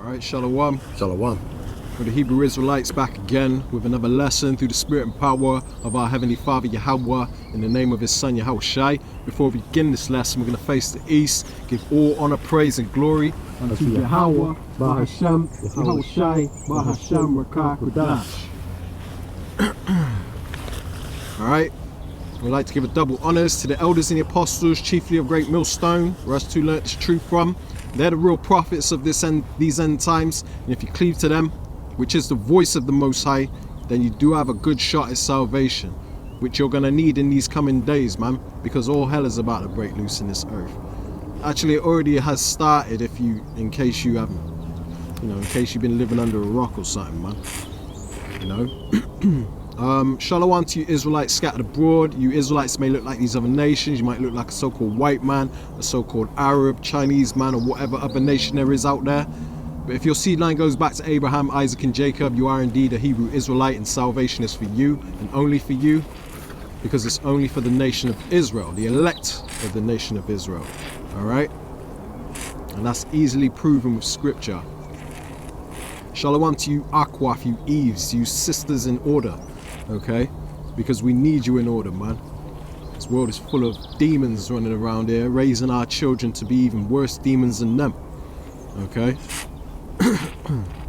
Alright, Shalom. Shalom. For the Hebrew Israelites back again with another lesson through the spirit and power of our Heavenly Father Yahweh in the name of His Son Yahweh Shai. Before we begin this lesson, we're going to face the east, give all honor, praise and glory unto Yahweh, Bahashem, Yahweh Shai, Bahashem, Rakah, Kodash. Alright, we'd like to give a double honors to the elders and the apostles, chiefly of Great Millstone, where us two learnt the truth from. They're the real prophets of these end times, and if you cleave to them, which is the voice of the Most High, then you do have a good shot at salvation, which you're going to need in these coming days, man, because all hell is about to break loose in this earth. Actually, it already has started, in case you haven't, in case you've been living under a rock or something, man. Shalom to you Israelites scattered abroad. You Israelites may look like these other nations. You might look like a so-called white man, a so-called Arab, Chinese man, or whatever other nation there is out there. But if your seed line goes back to Abraham, Isaac, and Jacob, you are indeed a Hebrew Israelite, and salvation is for you, and only for you, because it's only for the nation of Israel, the elect of the nation of Israel. Alright? And that's easily proven with scripture. Shalom to you Akwaf, you Eves, you sisters in order. Okay, because we need you in order, man. This world is full of demons running around here, raising our children to be even worse demons than them. Okay,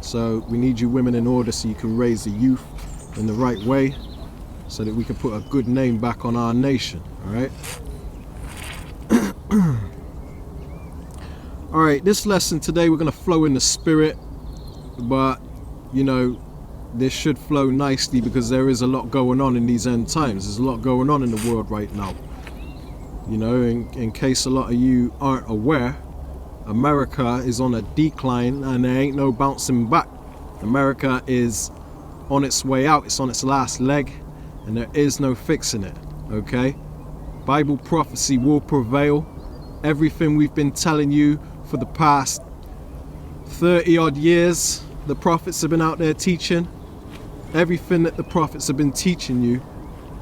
so we need you women in order so you can raise the youth in the right way, so that we can put a good name back on our nation. All right. All right, this lesson today we're gonna flow in the spirit, but this should flow nicely because there is a lot going on in these end times. There's a lot going on in the world right now. In case a lot of you aren't aware, America is on a decline and there ain't no bouncing back. America is on its way out. It's on its last leg and there is no fixing it. Okay? Bible prophecy will prevail. Everything we've been telling you for the past 30 odd years, the prophets have been out there teaching. Everything that the prophets have been teaching you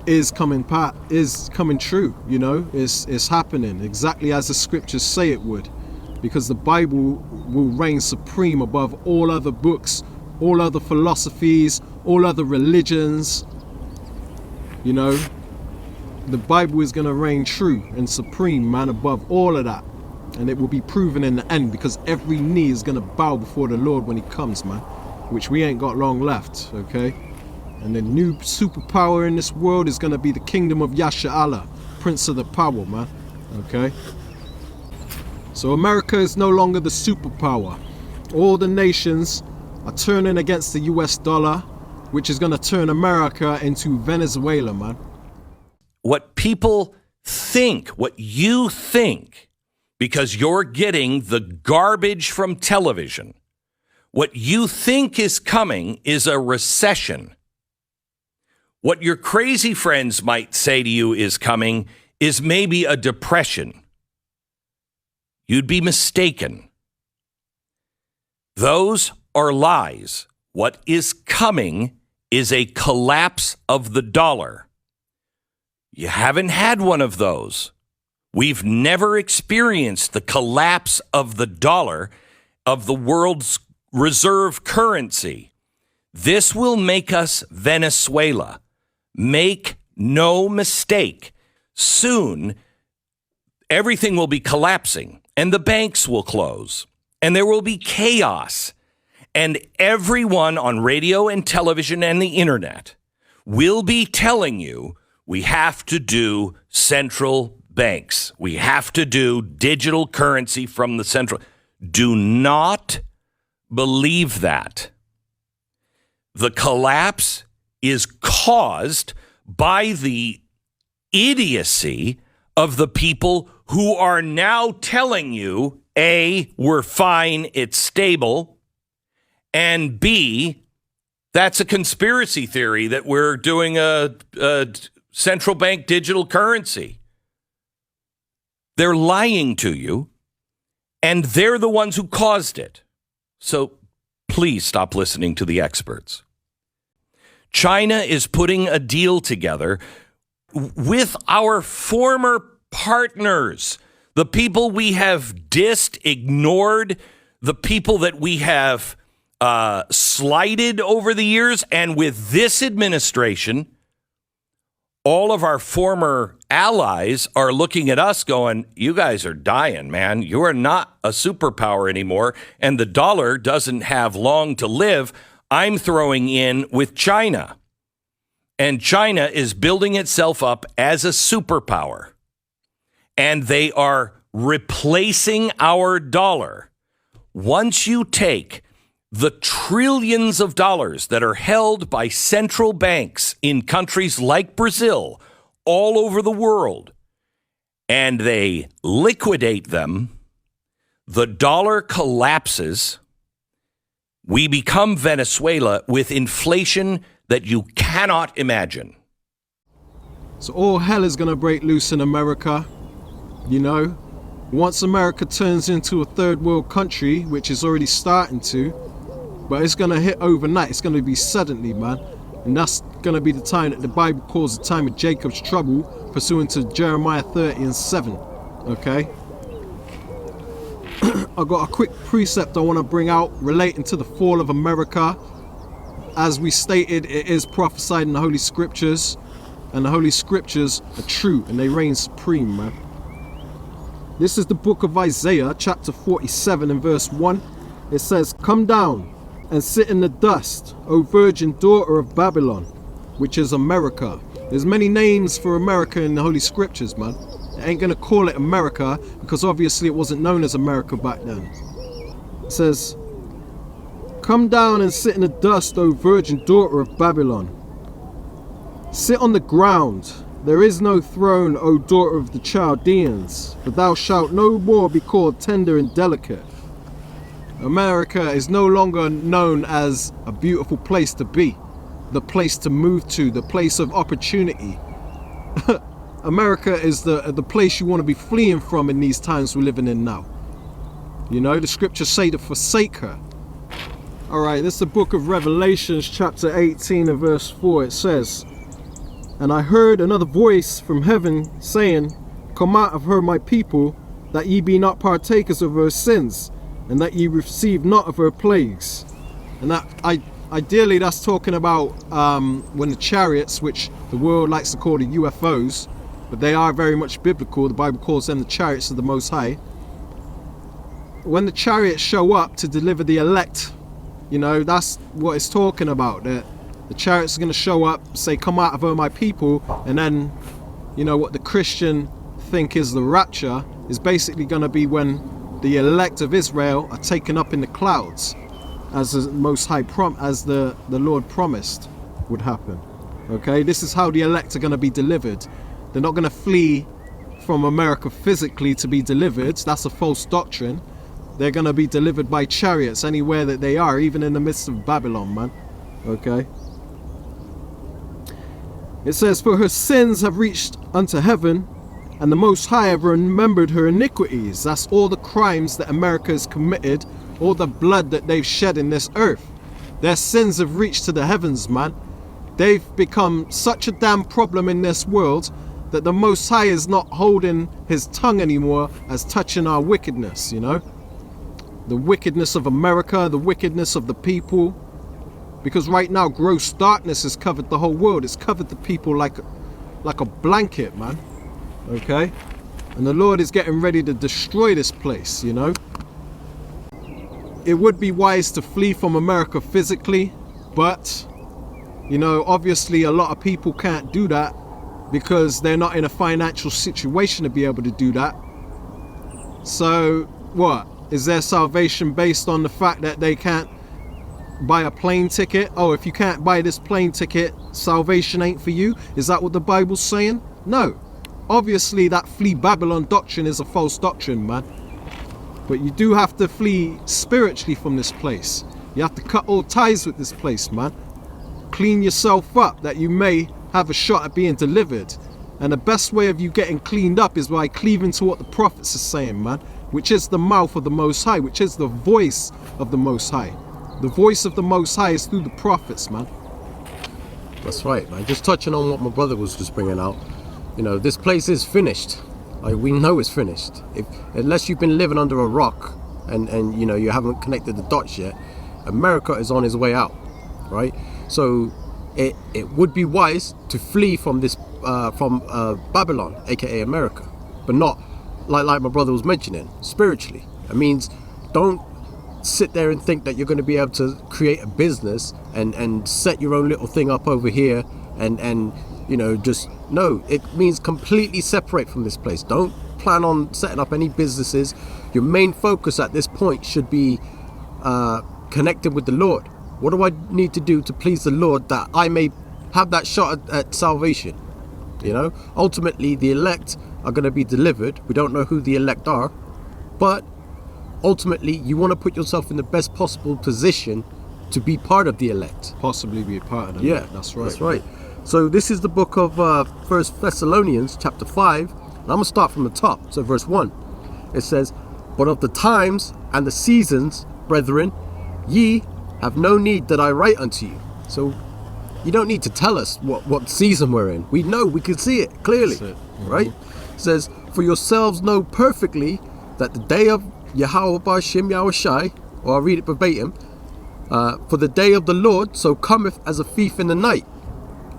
is coming true. It's happening exactly as the scriptures say it would, because the Bible will reign supreme above all other books, all other philosophies, all other religions. The Bible is going to reign true and supreme, man, above all of that, and it will be proven in the end, because every knee is going to bow before the Lord when He comes, man. Which we ain't got long left, okay? And the new superpower in this world is going to be the kingdom of Yasha Allah, Prince of the Power, man, okay? So America is no longer the superpower. All the nations are turning against the US dollar, which is going to turn America into Venezuela, man. What people think, what you think, because you're getting the garbage from television, what you think is coming is a recession. What your crazy friends might say to you is coming is maybe a depression. You'd be mistaken. Those are lies. What is coming is a collapse of the dollar. You haven't had one of those. We've never experienced the collapse of the dollar, of the world's reserve currency. This will make us Venezuela. Make no mistake. Soon, everything will be collapsing and the banks will close and there will be chaos. And everyone on radio and television and the internet will be telling you we have to do central banks. We have to do digital currency from the central. Do not believe that. The collapse is caused by the idiocy of the people who are now telling you, A, we're fine, it's stable, and B, that's a conspiracy theory that we're doing a central bank digital currency. They're lying to you, and they're the ones who caused it. So please stop listening to the experts. China is putting a deal together with our former partners, the people we have dissed, ignored, the people that we have slighted over the years. And with this administration, all of our former allies are looking at us going, you guys are dying, man. You are not a superpower anymore. And the dollar doesn't have long to live. I'm throwing in with China. And China is building itself up as a superpower. And they are replacing our dollar. Once you take the trillions of dollars that are held by central banks in countries like Brazil, all over the world, and they liquidate them, the dollar collapses. We become Venezuela with inflation that you cannot imagine. So all hell is going to break loose in America, you know. Once America turns into a third world country, which is already starting to, but it's going to hit overnight. It's going to be suddenly, man. And that's going to be the time that the Bible calls the time of Jacob's trouble, pursuant to Jeremiah 30:7. Okay? I've got a quick precept I want to bring out relating to the fall of America. As we stated, it is prophesied in the Holy Scriptures, and the Holy Scriptures are true, and they reign supreme, man. This is the book of Isaiah, chapter 47 and verse 1. It says, "Come down and sit in the dust, O virgin daughter of Babylon," which is America. There's many names for America in the Holy Scriptures, man. I ain't gonna call it America because obviously it wasn't known as America back then. It says, "Come down and sit in the dust, O virgin daughter of Babylon. Sit on the ground. There is no throne, O daughter of the Chaldeans, but thou shalt no more be called tender and delicate." America is no longer known as a beautiful place to be, the place to move to, the place of opportunity. America is the place you want to be fleeing from in these times we're living in now. You know, the scriptures say to forsake her. Alright, this is the book of Revelations, chapter 18 and verse 4. It says, "And I heard another voice from heaven saying, Come out of her, my people, that ye be not partakers of her sins, and that ye receive not of her plagues." And that, ideally, that's talking about when the chariots, which the world likes to call the UFOs, but they are very much biblical. The Bible calls them the chariots of the Most High. When the chariots show up to deliver the elect, you know, that's what it's talking about. The chariots are going to show up, say, "Come out of her, my people," and then, you know, what the Christian think is the rapture is basically going to be when the elect of Israel are taken up in the clouds, as the Most High as the Lord promised would happen. Okay, this is how the elect are going to be delivered. They're not going to flee from America physically to be delivered. That's a false doctrine. They're going to be delivered by chariots anywhere that they are, even in the midst of Babylon, man. Okay. It says, "For her sins have reached unto heaven, and the Most High have remembered her iniquities." That's all the crimes that America has committed, all the blood that they've shed in this earth. Their sins have reached to the heavens, man. They've become such a damn problem in this world that the Most High is not holding his tongue anymore as touching our wickedness, you know? The wickedness of America, the wickedness of the people. Because right now, gross darkness has covered the whole world. It's covered the people like a blanket, man. Okay? And the Lord is getting ready to destroy this place, you know? It would be wise to flee from America physically, but, you know, obviously a lot of people can't do that because they're not in a financial situation to be able to do that. So, what? Is their salvation based on the fact that they can't buy a plane ticket? Oh, if you can't buy this plane ticket, salvation ain't for you? Is that what the Bible's saying? No. Obviously, that flee Babylon doctrine is a false doctrine, man. But you do have to flee spiritually from this place. You have to cut all ties with this place, man. Clean yourself up that you may have a shot at being delivered. And the best way of you getting cleaned up is by cleaving to what the prophets are saying, man. Which is the mouth of the Most High, which is the voice of the Most High. The voice of the Most High is through the prophets, man. That's right, man. Just touching on what my brother was just bringing out. You know, this place is finished. Like, we know it's finished. Unless you've been living under a rock, and you know, you haven't connected the dots yet, America is on his way out, right? So it would be wise to flee from this from Babylon, aka America, but not like my brother was mentioning, spiritually. It means don't sit there and think that you're going to be able to create a business and set your own little thing up over here and you know, just no. It means completely separate from this place. Don't plan on setting up any businesses. Your main focus at this point should be connected with the Lord. What do I need to do to please the Lord that I may have that shot at salvation? You know, ultimately the elect are going to be delivered. We don't know who the elect are, but ultimately you want to put yourself in the best possible position to be part of the elect. Possibly be a part of them. Yeah, that's right. That's right. So this is the book of 1 Thessalonians chapter 5. And I'm going to start from the top. So verse 1. It says, "But of the times and the seasons, brethren, ye have no need that I write unto you." So you don't need to tell us what season we're in. We know, we can see it clearly. That's it. Right? It says, "For yourselves know perfectly that the day of Yahweh Ba'Shem Yahushai," or I'll read it verbatim, "for the day of the Lord so cometh as a thief in the night."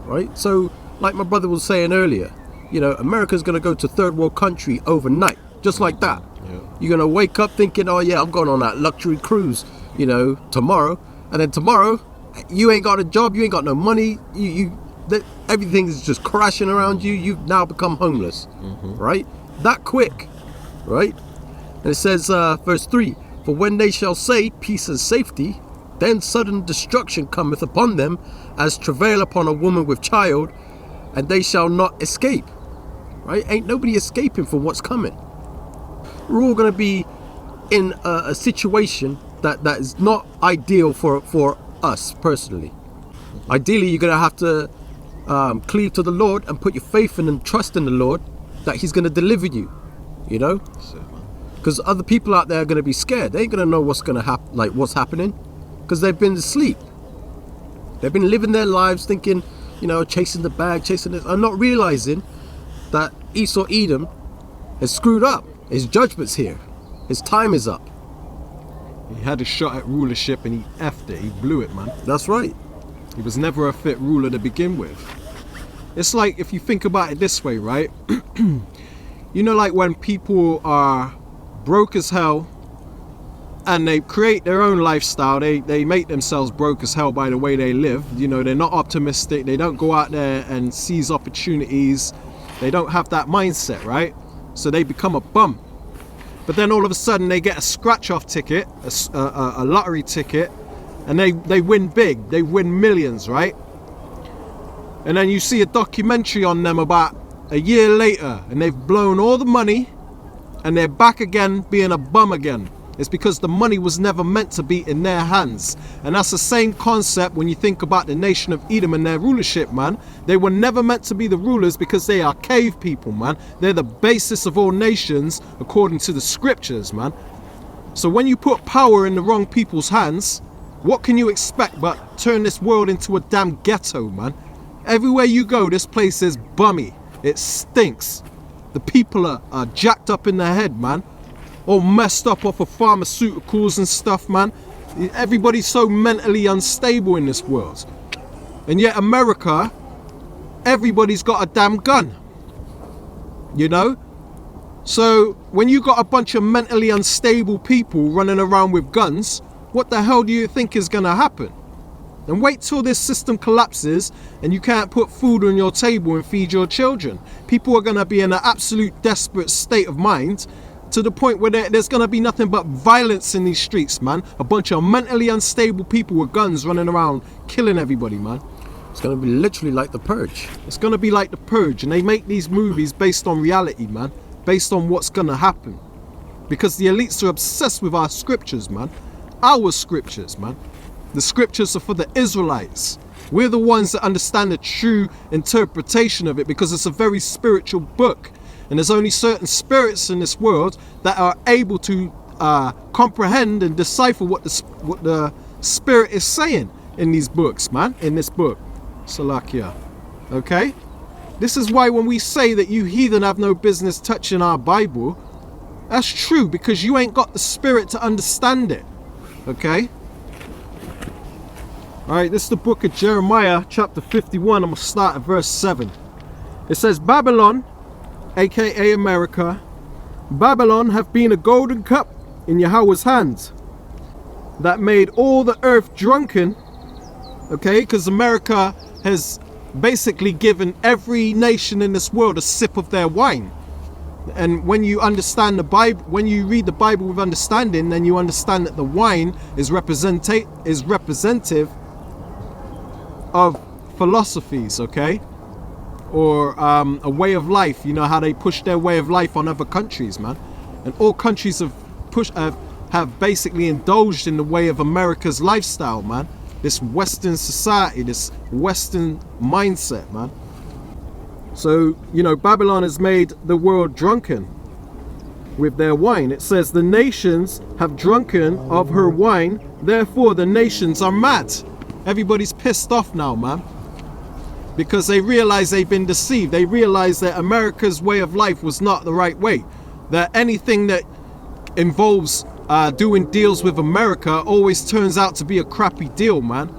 Right? So, like my brother was saying earlier, you know, America's going to go to third world country overnight, just like that. Yeah. You're going to wake up thinking, oh yeah, I'm going on that luxury cruise, you know, tomorrow. And then tomorrow, you ain't got a job, you ain't got no money, everything is just crashing around you. You've now become homeless, right? That quick, right? And it says, verse 3, "For when they shall say peace and safety, then sudden destruction cometh upon them, as travail upon a woman with child, and they shall not escape." Right? Ain't nobody escaping from what's coming. We're all going to be in a situation that is not ideal for us personally. Ideally, you're going to have to cleave to the Lord and put your faith in and trust in the Lord that He's going to deliver you. You know, That's it, man. because other people out there are going to be scared. They ain't going to know what's going to happen, like what's happening, because they've been asleep. They've been living their lives thinking, you know, chasing the bag, chasing this, and not realizing that Esau Edom has screwed up. His judgment's here. His time is up. He had a shot at rulership and he effed it. He blew it, man. That's right. He was never a fit ruler to begin with. It's like, if you think about it this way, right? You know, like when people are broke as hell and they create their own lifestyle, they make themselves broke as hell by the way they live. You know, they're not optimistic. They don't go out there and seize opportunities. They don't have that mindset, right? So they become a bum. But then all of a sudden they get a scratch-off ticket, a lottery ticket, and they win big. They win millions, right? And then you see a documentary on them about a year later, and they've blown all the money, and they're back again being a bum again. It's because the money was never meant to be in their hands. And that's the same concept when you think about the nation of Edom and their rulership, man. They were never meant to be the rulers because they are cave people, man. They're the basis of all nations according to the scriptures, man. So when you put power in the wrong people's hands, what can you expect but turn this world into a damn ghetto, man? Everywhere you go, this place is bummy. It stinks. The people are jacked up in their head, man. All messed up off of pharmaceuticals and stuff, man. Everybody's so mentally unstable in this world. And yet America, everybody's got a damn gun. You know? So when you got a bunch of mentally unstable people running around with guns, what the hell do you think is gonna happen? And wait till this system collapses and you can't put food on your table and feed your children. People are gonna be in an absolute desperate state of mind, to the point where there's going to be nothing but violence in these streets, man. A bunch of mentally unstable people with guns running around killing everybody, man. It's going to be literally like The Purge. It's going to be like The Purge, and they make these movies based on reality, man. Based on what's going to happen. Because the elites are obsessed with our scriptures, man. Our scriptures, man. The scriptures are for the Israelites. We're the ones that understand the true interpretation of it, because it's a very spiritual book. And there's only certain spirits in this world that are able to comprehend and decipher what the spirit is saying in these books, man. In this book, Salakia. Okay? This is why when we say that you heathen have no business touching our Bible, That's true, because you ain't got the spirit to understand it. Okay? Alright, this is the book of Jeremiah, chapter 51. I'm going to start at verse 7. It says, Babylon, aka America, Babylon have been a golden cup in Yahweh's hands that made all the earth drunken. Okay, because America has basically given every nation in this world a sip of their wine. And when you understand the Bible, when you read the Bible with understanding, then you understand that the wine is representative of philosophies, okay, or a way of life. You know how they push their way of life on other countries, man. And all countries have basically indulged in the way of America's lifestyle, man. This Western society, this Western mindset, man. So, you know, Babylon has made the world drunken with their wine. It says the nations have drunken of her wine, therefore the nations are mad. Everybody's pissed off now, man, because they realize they've been deceived. They realize that America's way of life was not the right way. That anything that involves doing deals with America always turns out to be a crappy deal, man.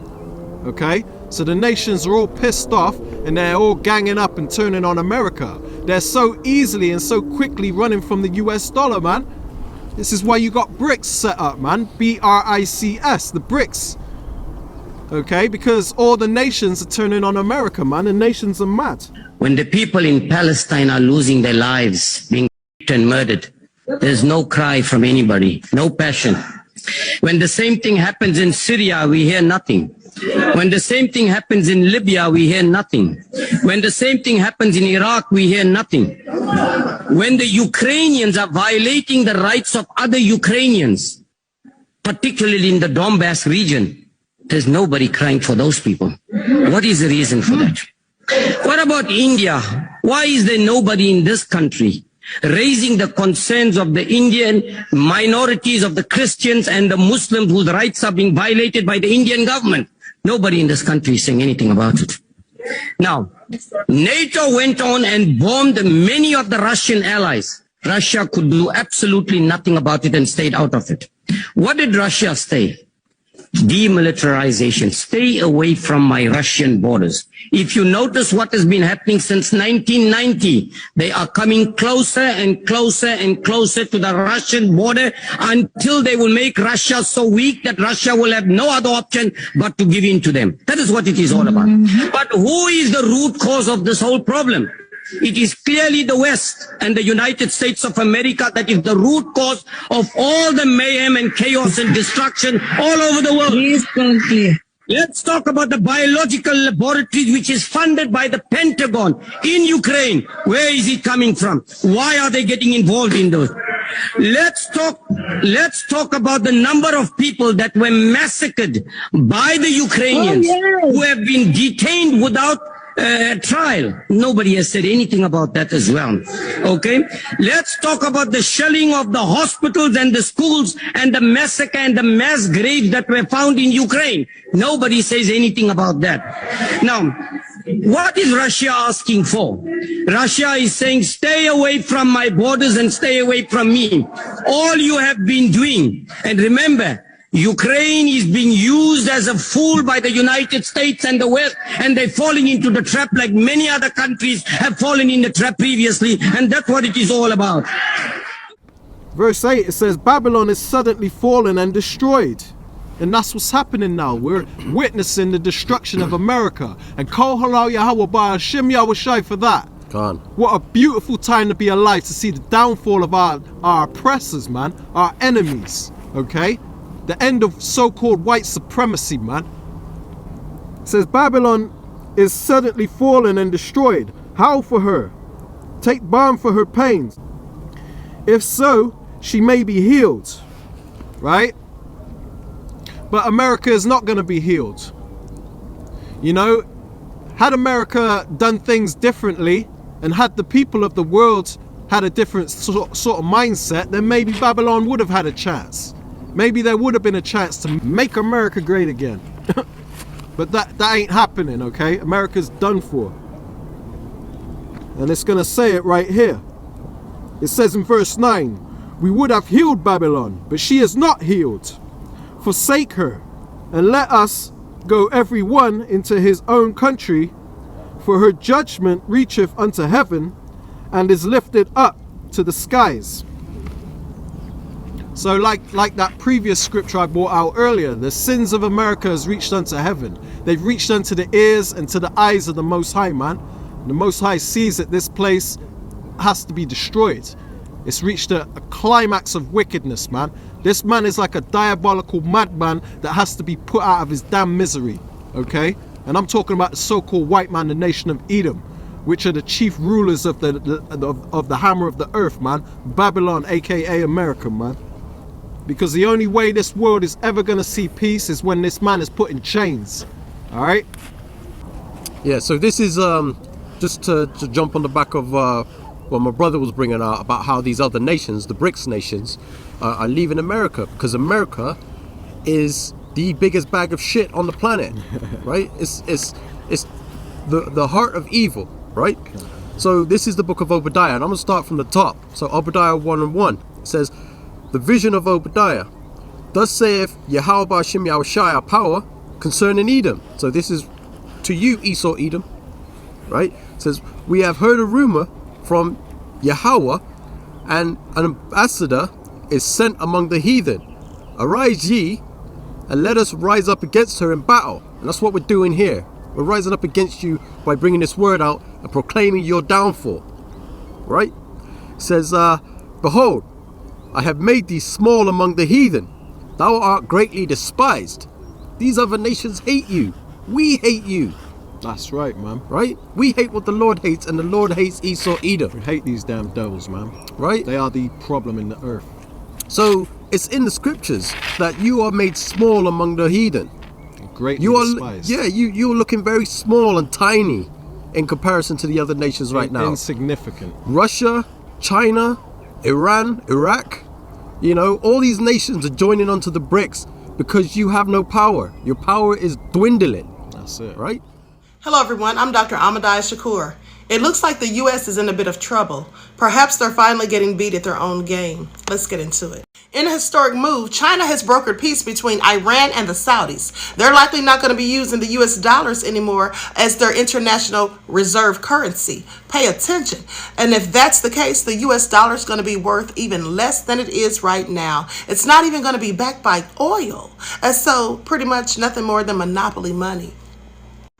Okay? So the nations are all pissed off and they're all ganging up and turning on America. They're so easily and so quickly running from the US dollar, man. This is why you got BRICS set up, man. BRICS, the BRICS. Okay? Because all the nations are turning on America, man. The nations are mad. When the people in Palestine are losing their lives, being raped and murdered, there's no cry from anybody, no passion. When the same thing happens in Syria, we hear nothing. When the same thing happens in Libya, we hear nothing. When the same thing happens in Iraq, we hear nothing. When the Ukrainians are violating the rights of other Ukrainians, particularly in the Donbass region, there's nobody crying for those people. What is the reason for that? What about India? Why is there nobody in this country raising the concerns of the Indian minorities, of the Christians and the Muslims whose rights are being violated by the Indian government? Nobody in this country is saying anything about it. Now, NATO went on and bombed many of the Russian allies. Russia could do absolutely nothing about it and stayed out of it. What did Russia say? Demilitarization. Stay away from my Russian borders. If you notice what has been happening since 1990, they are coming closer and closer and closer to the Russian border until they will make Russia so weak that Russia will have no other option but to give in to them. That is what it is all about. But who is the root cause of this whole problem? It is clearly the West and the United States of America that is the root cause of all the mayhem and chaos and destruction all over the world. Let's talk about the biological laboratories which is funded by the Pentagon in Ukraine. Where is it coming from? Why are they getting involved in those? Let's talk about the number of people that were massacred by the Ukrainians who have been detained without trial. Nobody has said anything about that as well. Okay? Let's talk about the shelling of the hospitals and the schools and the massacre and the mass graves that were found in Ukraine. Nobody says anything about that. Now, what is Russia asking for? Russia is saying, stay away from my borders and stay away from me. All you have been doing, and remember, Ukraine is being used as a fool by the United States and the West, and they're falling into the trap like many other countries have fallen in the trap previously, and that's what it is all about. Verse 8, it says, Babylon is suddenly fallen and destroyed. And that's what's happening now. We're witnessing the destruction of America. And Kol Halal Yahweh Ba'ashim Yahushai for that. Gone. What a beautiful time to be alive, to see the downfall of our oppressors, man. Our enemies, okay? The end of so-called white supremacy, man. It says Babylon is suddenly fallen and destroyed. Howl for her. Take balm for her pains. If so, she may be healed. Right? But America is not going to be healed. You know, had America done things differently and had the people of the world had a different sort of mindset, then maybe Babylon would have had a chance. Maybe there would have been a chance to make America great again. But that ain't happening, okay? America's done for. And it's going to say it right here. It says in verse 9, we would have healed Babylon, but she is not healed. Forsake her, and let us go every one into his own country, for her judgment reacheth unto heaven, and is lifted up to the skies. So like that previous scripture I brought out earlier, the sins of America has reached unto heaven. They've reached unto the ears and to the eyes of the Most High, man. The Most High sees that this place has to be destroyed. It's reached a climax of wickedness, man. This man is like a diabolical madman that has to be put out of his damn misery, okay? And I'm talking about the so-called white man, the nation of Edom, which are the chief rulers of the hammer of the earth, man. Babylon, aka America, man. Because the only way this world is ever going to see peace is when this man is put in chains. All right? Yeah, so this is just to jump on the back of what my brother was bringing out about how these other nations, the BRICS nations, are leaving America, because America is the biggest bag of shit on the planet, right? It's the heart of evil, right? So this is the book of Obadiah, and I'm going to start from the top. So Obadiah 1:1 says, the vision of Obadiah. Thus saith Yahweh Ba'ashem Yahushai, our power, concerning Edom. So this is to you, Esau Edom, right? It says, we have heard a rumor from Yahweh, and an ambassador is sent among the heathen. Arise ye, and let us rise up against her in battle. And that's what we're doing here. We're rising up against you by bringing this word out and proclaiming your downfall, right? It says, behold, I have made thee small among the heathen. Thou art greatly despised. These other nations hate you. We hate you. That's right, man. Right? We hate what the Lord hates, and the Lord hates Esau Edom. We hate these damn devils, man. Right? They are the problem in the earth. So it's in the scriptures that you are made small among the heathen. Greatly You are, despised. yeah, you're looking very small and tiny in comparison to the other nations right now. Insignificant. Russia, China, Iran, Iraq, you know, all these nations are joining onto the BRICS because you have no power. Your power is dwindling. That's it. Right? Hello everyone, I'm Dr. Ahmadai Shakur. It looks like the U.S. is in a bit of trouble. Perhaps they're finally getting beat at their own game. Let's get into it. In a historic move, China has brokered peace between Iran and the Saudis. They're likely not going to be using the U.S. dollars anymore as their international reserve currency. Pay attention. And if that's the case, the U.S. dollar is going to be worth even less than it is right now. It's not even going to be backed by oil. And so pretty much nothing more than monopoly money.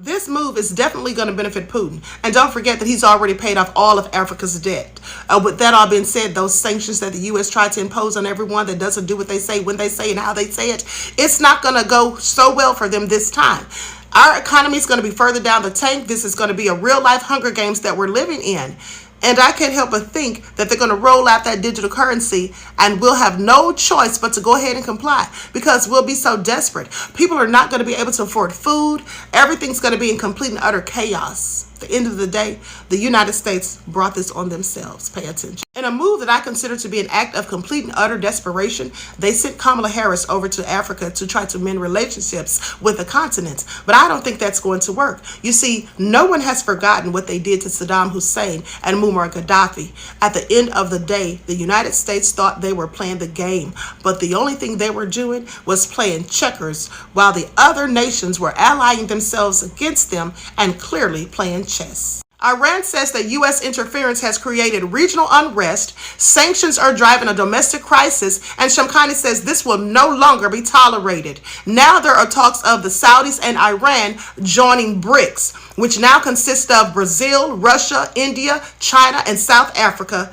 This move is definitely going to benefit Putin. And don't forget that he's already paid off all of Africa's debt. With that all being said, those sanctions that the U.S. tried to impose on everyone that doesn't do what they say, when they say, and how they say it, it's not going to go so well for them this time. Our economy is going to be further down the tank. This is going to be a real-life Hunger Games that we're living in. And I can't help but think that they're going to roll out that digital currency and we'll have no choice but to go ahead and comply because we'll be so desperate. People are not going to be able to afford food. Everything's going to be in complete and utter chaos. At the end of the day, the United States brought this on themselves. Pay attention. In a move that I consider to be an act of complete and utter desperation, they sent Kamala Harris over to Africa to try to mend relationships with the continent. But I don't think that's going to work. You see, no one has forgotten what they did to Saddam Hussein and Muammar Gaddafi. At the end of the day, the United States thought they were playing the game, but the only thing they were doing was playing checkers while the other nations were allying themselves against them and clearly playing chess. Iran says that U.S. interference has created regional unrest, sanctions are driving a domestic crisis, and Shamkhani says this will no longer be tolerated. Now there are talks of the Saudis and Iran joining BRICS, which now consists of Brazil, Russia, India, China, and South Africa.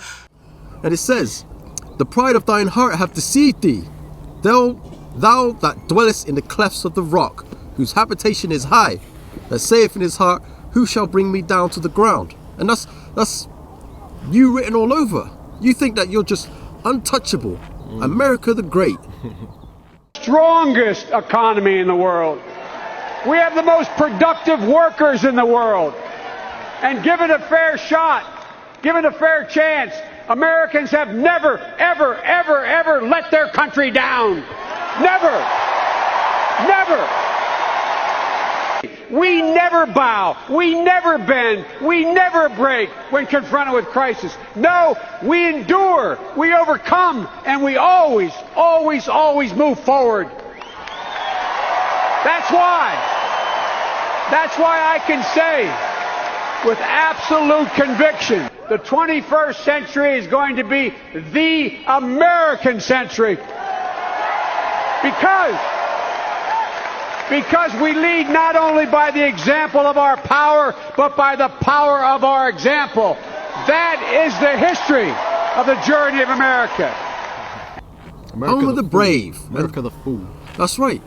And it says, the pride of thine heart hath deceived thee. Thou that dwellest in the clefts of the rock, whose habitation is high, that saith in his heart, who shall bring me down to the ground? And that's you written all over. You think that you're just untouchable. America the Great. Strongest economy in the world. We have the most productive workers in the world. And given a fair shot, given a fair chance, Americans have never, ever, ever, ever let their country down. Never. Never. We never bow. We never bend. We never break when confronted with crisis. No, we endure. We overcome. And we always, always, always move forward. That's why I can say with absolute conviction, the 21st century is going to be the American century. Because we lead not only by the example of our power, but by the power of our example. That is the history of the journey of America. Home of the brave. America the fool. That's right.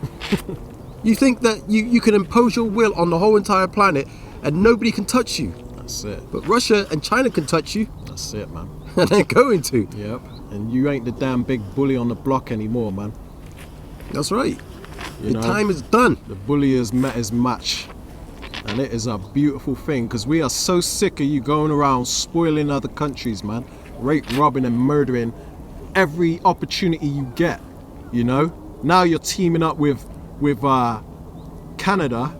You think that you can impose your will on the whole entire planet and nobody can touch you. That's it. But Russia and China can touch you. That's it, man. And they're going to. Yep. And you ain't the damn big bully on the block anymore, man. That's right. You The know? time is done. The bully has met his match. And it is a beautiful thing because we are so sick of you going around spoiling other countries, man. Rape, robbing and murdering every opportunity you get, you know? Now you're teaming up with Canada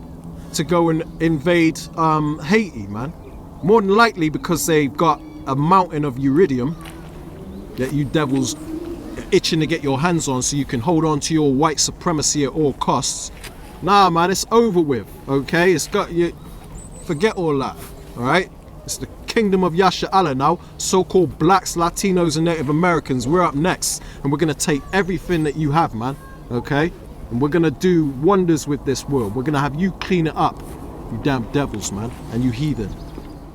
to go and invade Haiti, man. More than likely because they've got a mountain of uridium that you devils itching to get your hands on so you can hold on to your white supremacy at all costs. Nah, man, it's over with, okay? It's got you. Forget all that, all right? It's the kingdom of Yasha Allah now. So-called blacks, Latinos, and Native Americans. We're up next, and we're gonna take everything that you have, man, okay? And we're gonna do wonders with this world. We're gonna have you clean it up, you damn devils, man, and you heathen.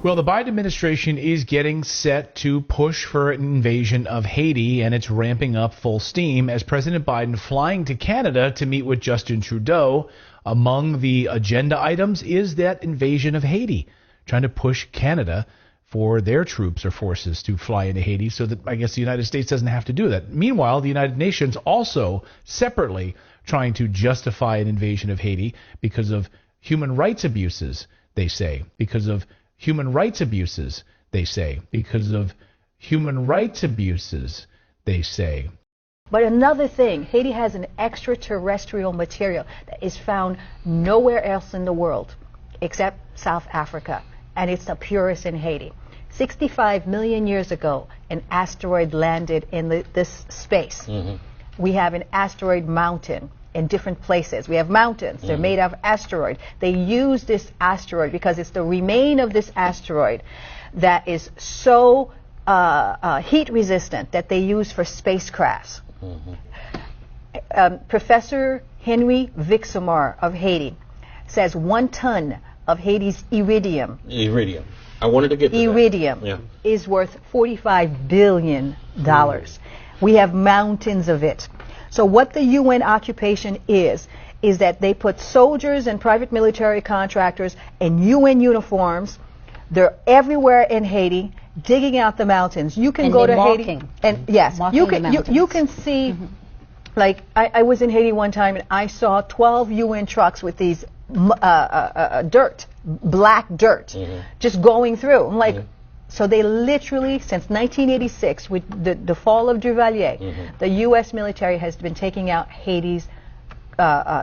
Well, the Biden administration is getting set to push for an invasion of Haiti, and it's ramping up full steam as President Biden flying to Canada to meet with Justin Trudeau. Among the agenda items is that invasion of Haiti, trying to push Canada for their troops or forces to fly into Haiti so that I guess the United States doesn't have to do that. Meanwhile, the United Nations also separately trying to justify an invasion of Haiti because of human rights abuses, they say, because of human rights abuses, they say, because of human rights abuses, they say. But another thing, Haiti has an extraterrestrial material that is found nowhere else in the world except South Africa, and it's the purest in Haiti. 65 million years ago, an asteroid landed in this space. Mm-hmm. We have an asteroid mountain in different places. We have mountains. They're made of asteroid. They use this asteroid because it's the remain of this asteroid that is so heat resistant that they use for spacecrafts. Professor Henry Vixomar of Haiti says 1 ton of Haiti's iridium. I wanted to get to iridium that. Yeah. is worth $45 billion. We have mountains of it. So what the UN occupation is that they put soldiers and private military contractors in UN uniforms. They're everywhere in Haiti, digging out the mountains. You can go to Haiti, and yes, you can see. Like I was in Haiti one time, and I saw 12 UN trucks with these black dirt, just going through. I'm like. So they literally, since 1986, with the fall of Duvalier, the U.S. military has been taking out Haiti's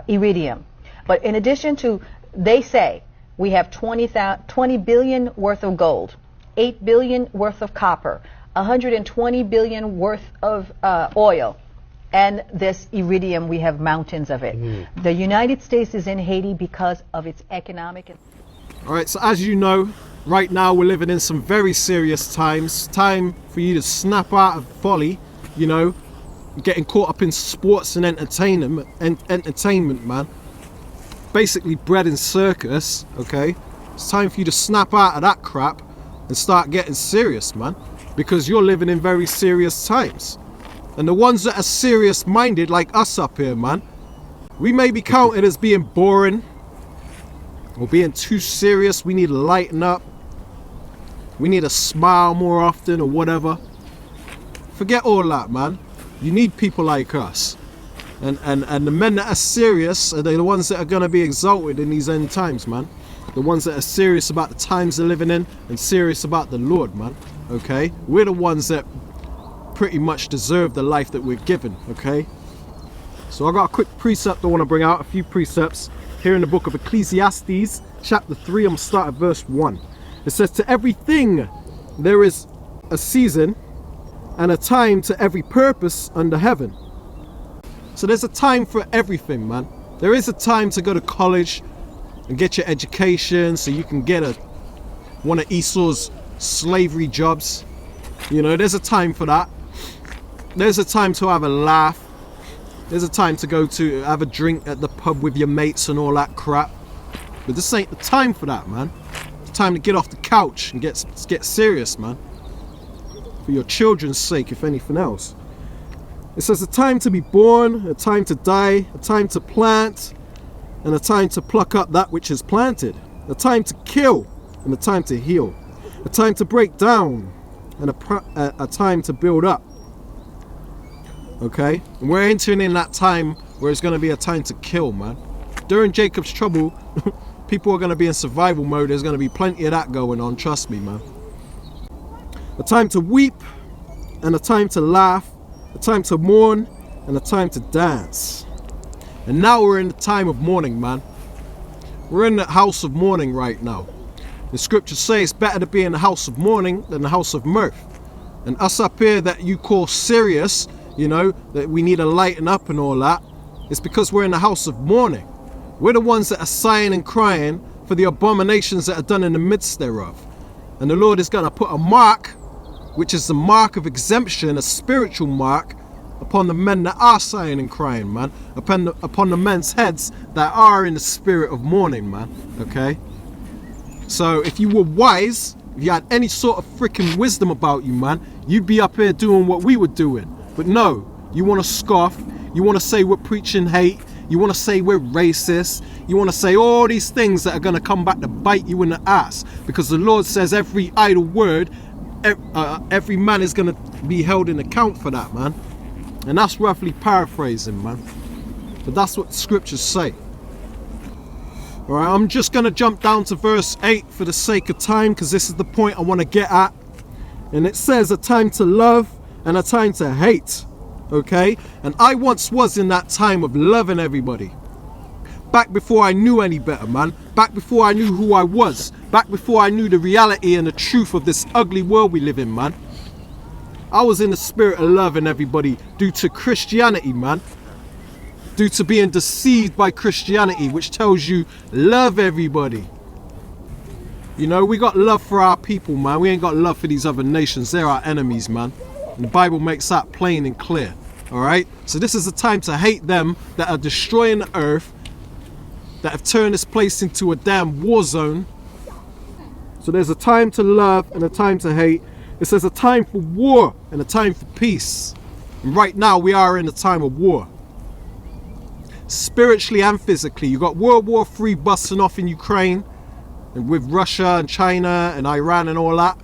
iridium. But in addition to, they say, we have 20 billion worth of gold, 8 billion worth of copper, 120 billion worth of oil, and this iridium, we have mountains of it. The United States is in Haiti because of its economic... All right, so as you know, right now we're living in some very serious times. Time for you to snap out of folly, you know, getting caught up in sports and entertainment, man. Basically bread and circus, okay? It's time for you to snap out of that crap and start getting serious, man, because you're living in very serious times. And the ones that are serious-minded, like us up here, man, we may be counted as being boring or being too serious. We need to lighten up. We need to smile more often or whatever. Forget all that, man. You need people like us. And the men that are serious are the ones that are going to be exalted in these end times, man. The ones that are serious about the times they're living in and serious about the Lord, man. Okay? We're the ones that pretty much deserve the life that we're given, okay? So I got a quick precept I want to bring out, a few precepts here in the book of Ecclesiastes, chapter 3. I'm going to start at verse 1. It says, to everything there is a season and a time to every purpose under heaven. So there's a time for everything, man. There is a time to go to college and get your education so you can get one of Esau's slavery jobs. You know, there's a time for that. There's a time to have a laugh. There's a time to go to have a drink at the pub with your mates and all that crap. But this ain't the time for that, man. It's time to get off the couch and get serious, man. For your children's sake, if anything else. It says a time to be born, a time to die, a time to plant, and a time to pluck up that which is planted. A time to kill and a time to heal. A time to break down and a time to build up. Okay? And we're entering in that time where it's going to be a time to kill, man. During Jacob's trouble, people are going to be in survival mode. There's going to be plenty of that going on, trust me, man. A time to weep and a time to laugh, a time to mourn and a time to dance. And now we're in the time of mourning, man. We're in the house of mourning right now. The scriptures say it's better to be in the house of mourning than the house of mirth. And us up here that you call serious, you know, that we need to lighten up and all that, it's because we're in the house of mourning. We're the ones that are sighing and crying for the abominations that are done in the midst thereof. And the Lord is going to put a mark, which is the mark of exemption, a spiritual mark, upon the men that are sighing and crying, man. Upon the men's heads that are in the spirit of mourning, man. Okay? So if you were wise, if you had any sort of freaking wisdom about you, man, you'd be up here doing what we were doing. But no, you want to scoff, you want to say we're preaching hate, you want to say we're racist, you want to say all these things that are going to come back to bite you in the ass. Because the Lord says every idle word, every man is going to be held in account for that, man. And that's roughly paraphrasing, man. But that's what the scriptures say. Alright, I'm just going to jump down to verse 8 for the sake of time, because this is the point I want to get at. And it says a time to love and a time to hate. Okay? And I once was in that time of loving everybody. Back before I knew any better, man. Back before I knew who I was. Back before I knew the reality and the truth of this ugly world we live in, man. I was in the spirit of loving everybody due to Christianity, man. Due to being deceived by Christianity, which tells you love everybody. You know, we got love for our people, man. We ain't got love for these other nations. They're our enemies, man. And the Bible makes that plain and clear. Alright? So this is the time to hate them that are destroying the earth, that have turned this place into a damn war zone. So there's a time to love and a time to hate. It says a time for war and a time for peace. And right now we are in a time of war. Spiritually and physically. You got World War III busting off in Ukraine, and with Russia and China and Iran and all that.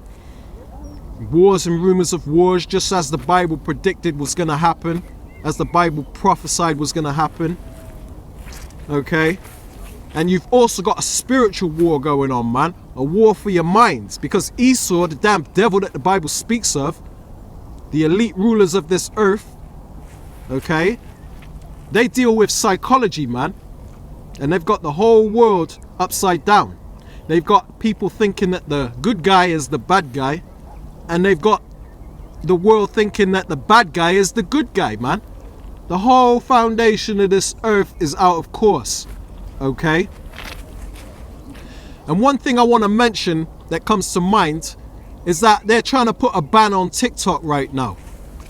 Wars and rumors of wars, just as the Bible predicted was going to happen, as the Bible prophesied was going to happen. Okay? And you've also got a spiritual war going on, man. A war for your minds. Because Esau, the damn devil that the Bible speaks of, the elite rulers of this earth, okay, they deal with psychology, man. And they've got the whole world upside down. They've got people thinking that the good guy is the bad guy. And they've got the world thinking that the bad guy is the good guy, man. The whole foundation of this earth is out of course. Okay? And one thing I want to mention that comes to mind is that they're trying to put a ban on TikTok right now.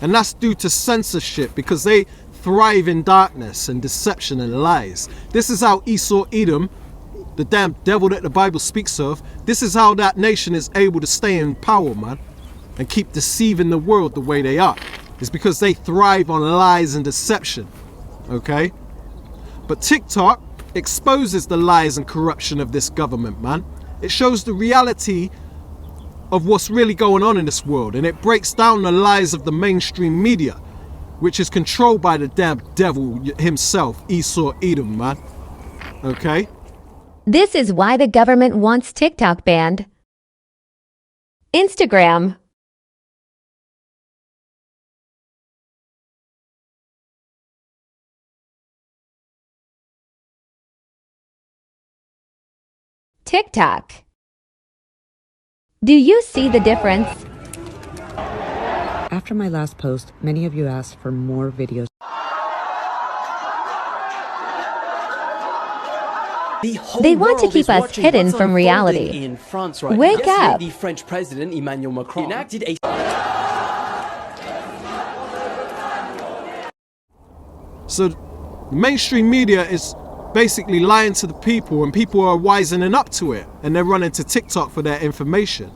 And that's due to censorship, because they thrive in darkness and deception and lies. This is how Esau Edom, the damn devil that the Bible speaks of, this is how that nation is able to stay in power, man, and keep deceiving the world the way they are. It's because they thrive on lies and deception. Okay? But TikTok exposes the lies and corruption of this government, man. It shows the reality of what's really going on in this world, and it breaks down the lies of the mainstream media, which is controlled by the damn devil himself, Esau Edom, man. Okay? This is why the government wants TikTok banned. Instagram. TikTok. Do you see the difference? After my last post, many of you asked for more videos. They want to keep us hidden from reality. In France, right? Wake up! The French president Emmanuel Macron enacted a So the mainstream media is basically lying to the people, and people are wisening up to it, and they're running to TikTok for their information.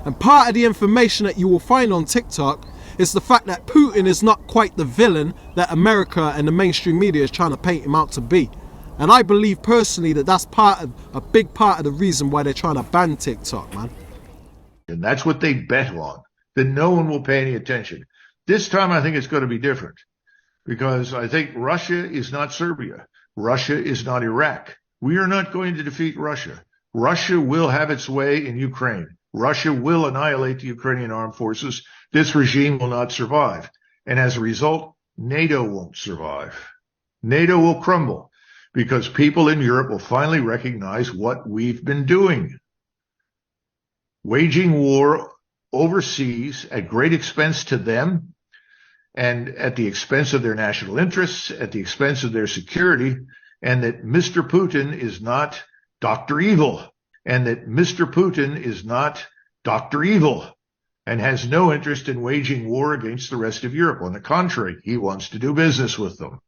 And part of the information that you will find on TikTok is the fact that Putin is not quite the villain that America and the mainstream media is trying to paint him out to be. And I believe personally that that's a big part of the reason why they're trying to ban TikTok, man. And that's what they bet on, that no one will pay any attention. This time I think it's going to be different, because I think Russia is not Serbia. Russia is not Iraq. We are not going to defeat Russia. Russia will have its way in Ukraine. Russia will annihilate the Ukrainian armed forces. This regime will not survive. And as a result, NATO won't survive. NATO will crumble, because people in Europe will finally recognize what we've been doing. Waging war overseas at great expense to them, and at the expense of their national interests, at the expense of their security, and that Mr. Putin is not Dr. Evil, and that Mr. Putin is not Dr. Evil, and has no interest in waging war against the rest of Europe. On the contrary, he wants to do business with them.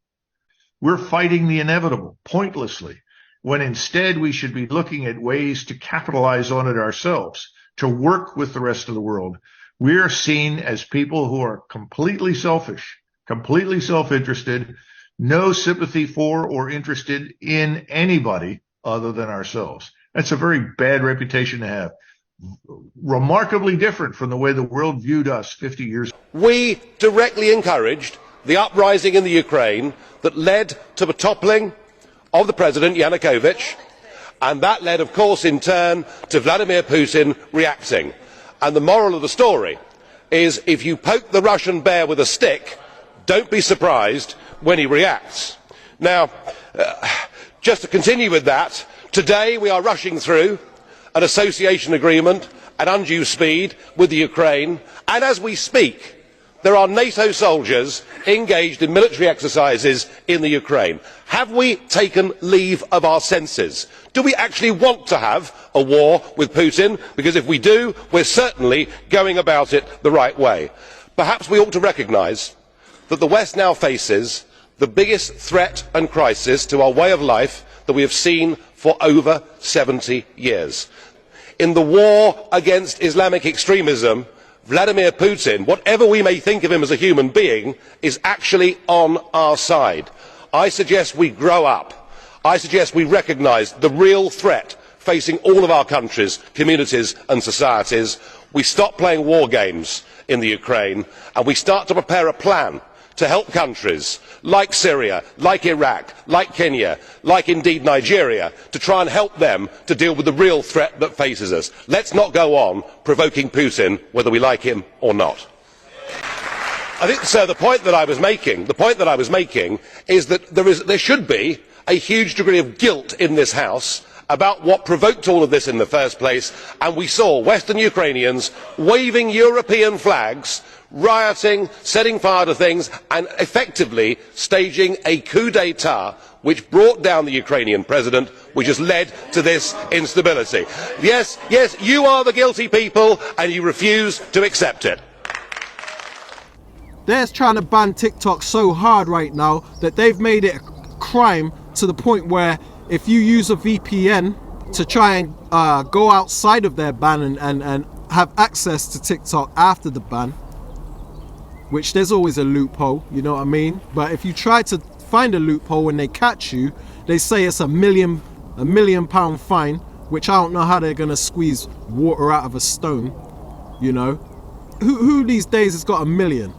We're fighting the inevitable pointlessly, when instead we should be looking at ways to capitalize on it ourselves, to work with the rest of the world. We are seen as people who are completely selfish, completely self-interested, no sympathy for or interested in anybody other than ourselves. That's a very bad reputation to have. Remarkably different from the way the world viewed us 50 years ago. We directly encouraged the uprising in the Ukraine that led to the toppling of the president, Yanukovych, and that led, of course, in turn to Vladimir Putin reacting. And the moral of the story is, if you poke the Russian bear with a stick, don't be surprised when he reacts. Now, just to continue with that, today we are rushing through an association agreement at undue speed with the Ukraine, and as we speak, there are NATO soldiers engaged in military exercises in the Ukraine. Have we taken leave of our senses? Do we actually want to have a war with Putin? Because if we do, we're certainly going about it the right way. Perhaps we ought to recognise that the West now faces the biggest threat and crisis to our way of life that we have seen for over 70 years. In the war against Islamic extremism, Vladimir Putin, whatever we may think of him as a human being, is actually on our side. I suggest we grow up. I suggest we recognise the real threat facing all of our countries, communities and societies. We stop playing war games in the Ukraine, and we start to prepare a plan to help countries like Syria, like Iraq, like Kenya, like indeed Nigeria, to try and help them to deal with the real threat that faces us. Let's not go on provoking Putin, whether we like him or not. I think, sir, the point that I was making is that there should be a huge degree of guilt in this House about what provoked all of this in the first place, and we saw Western Ukrainians waving European flags, rioting, setting fire to things, and effectively staging a coup d'état which brought down the Ukrainian president, which has led to this instability. Yes, you are the guilty people, and you refuse to accept it. They're trying to ban TikTok so hard right now that they've made it a crime to the point where if you use a VPN to try and go outside of their ban and have access to TikTok after the ban, which there's always a loophole, you know what I mean? But if you try to find a loophole when they catch you, they say it's a £1 million fine, which I don't know how they're gonna squeeze water out of a stone, you know? Who these days has got $1 million?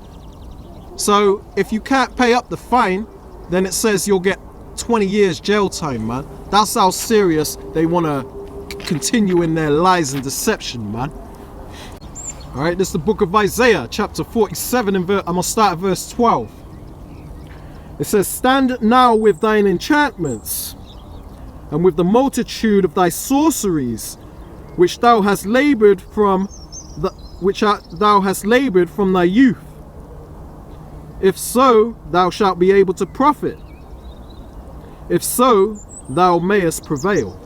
So if you can't pay up the fine, then it says you'll get 20 years jail time, man. That's how serious they want to continue in their lies and deception, man. All right, this is the book of Isaiah, chapter 47, and I'm gonna start at verse 12. It says, "Stand now with thine enchantments, and with the multitude of thy sorceries, which thou hast labored from thy youth. If so, thou shalt be able to profit. If so, thou mayest prevail.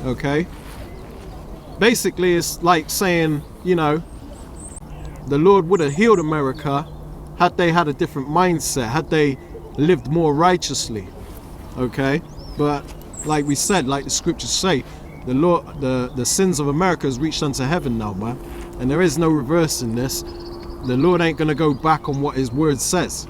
Okay? Basically, it's like saying, you know, the Lord would have healed America had they had a different mindset, had they lived more righteously. Okay? But like we said, like the scriptures say, the Lord, the sins of America has reached unto heaven now, man. And there is no reversing this. The Lord ain't gonna go back on what his word says.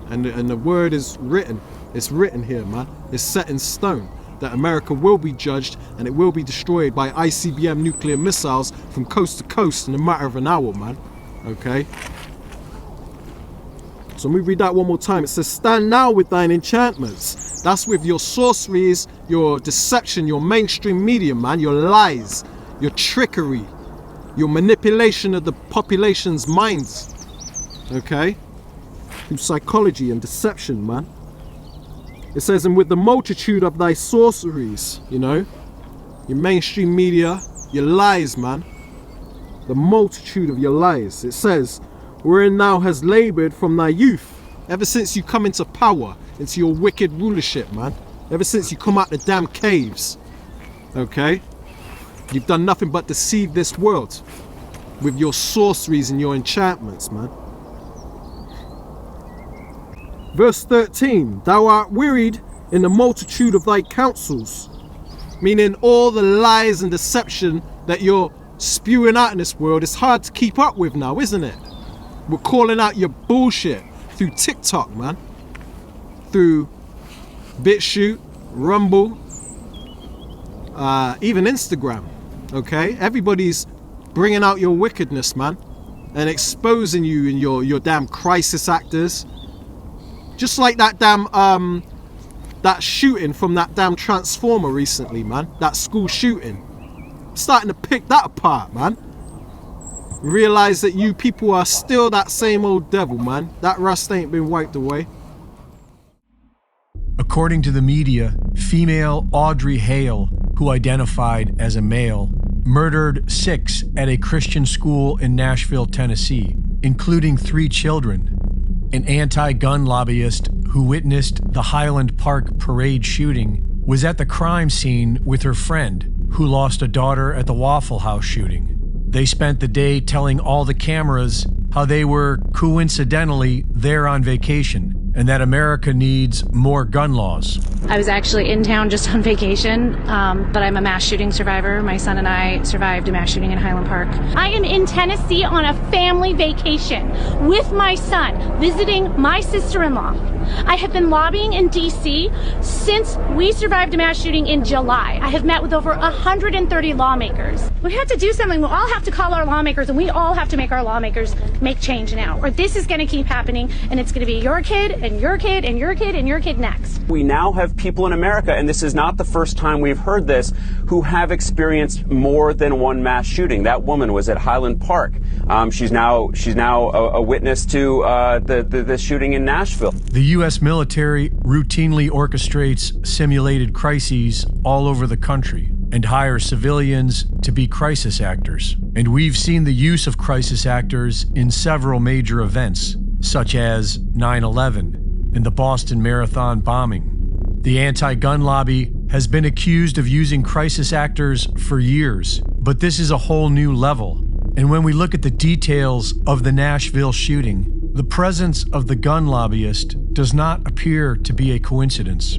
And the word is written. It's written here, man. It's set in stone that America will be judged and it will be destroyed by ICBM nuclear missiles from coast to coast in a matter of an hour, man. Okay? So let me read that one more time. It says, stand now with thine enchantments. That's with your sorceries, your deception, your mainstream media, man, your lies, your trickery, your manipulation of the population's minds. Okay? Through psychology and deception, man. It says, and with the multitude of thy sorceries, you know, your mainstream media, your lies, man. The multitude of your lies. It says, wherein thou hast labored from thy youth, ever since you come into power, into your wicked rulership, man. Ever since you come out the damn caves. Okay? You've done nothing but deceive this world with your sorceries and your enchantments, man. Verse 13, thou art wearied in the multitude of thy counsels. Meaning all the lies and deception that you're spewing out in this world, it's hard to keep up with now, isn't it? We're calling out your bullshit through TikTok, man. Through BitChute, Rumble, even Instagram. Okay? Everybody's bringing out your wickedness, man. And exposing you and your damn crisis actors. Just like that damn, that shooting from that damn Transformer recently, man. That school shooting. I'm starting to pick that apart, man. Realize that you people are still that same old devil, man. That rust ain't been wiped away. According to the media, female Audrey Hale, who identified as a male, murdered 6 at a Christian school in Nashville, Tennessee, including 3 children. An anti-gun lobbyist who witnessed the Highland Park parade shooting was at the crime scene with her friend, who lost a daughter at the Waffle House shooting. They spent the day telling all the cameras how they were coincidentally there on vacation and that America needs more gun laws. I was actually in town just on vacation, but I'm a mass shooting survivor. My son and I survived a mass shooting in Highland Park. I am in Tennessee on a family vacation with my son, visiting my sister-in-law. I have been lobbying in D.C. since we survived a mass shooting in July. I have met with over 130 lawmakers. We have to do something. We all have to call our lawmakers, and we all have to make our lawmakers make change now, or this is going to keep happening, and it's going to be your kid, and your kid, and your kid, and your kid next. We now have people in America, and this is not the first time we've heard this, who have experienced more than one mass shooting. That woman was at Highland Park. She's now a witness to the shooting in Nashville. The U.S. military routinely orchestrates simulated crises all over the country and hires civilians to be crisis actors. And we've seen the use of crisis actors in several major events, such as 9/11 and the Boston Marathon bombing. The anti-gun lobby has been accused of using crisis actors for years, but this is a whole new level. And when we look at the details of the Nashville shooting, the presence of the gun lobbyist does not appear to be a coincidence.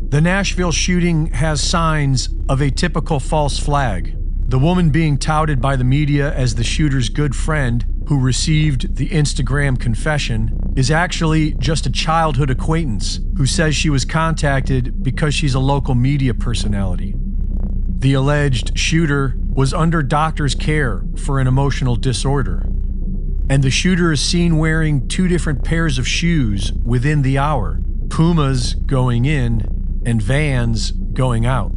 The Nashville shooting has signs of a typical false flag. The woman being touted by the media as the shooter's good friend who received the Instagram confession is actually just a childhood acquaintance who says she was contacted because she's a local media personality. The alleged shooter was under doctor's care for an emotional disorder, and the shooter is seen wearing 2 different pairs of shoes within the hour, Pumas going in and Vans going out.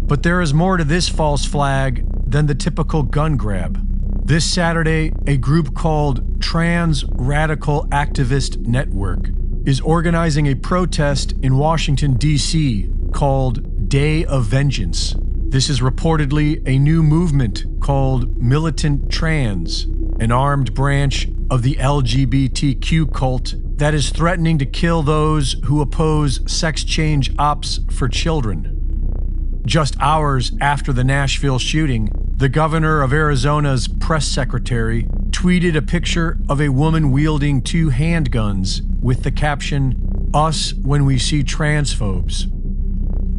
But there is more to this false flag than the typical gun grab. This Saturday, a group called Trans Radical Activist Network is organizing a protest in Washington, D.C. called Day of Vengeance. This is reportedly a new movement called Militant Trans, an armed branch of the LGBTQ cult that is threatening to kill those who oppose sex change ops for children. Just hours after the Nashville shooting, the governor of Arizona's press secretary tweeted a picture of a woman wielding 2 handguns with the caption, "Us when we see transphobes."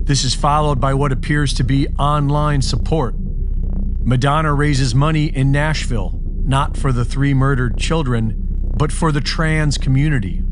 This is followed by what appears to be online support. Madonna raises money in Nashville, not for the 3 murdered children, but for the trans community.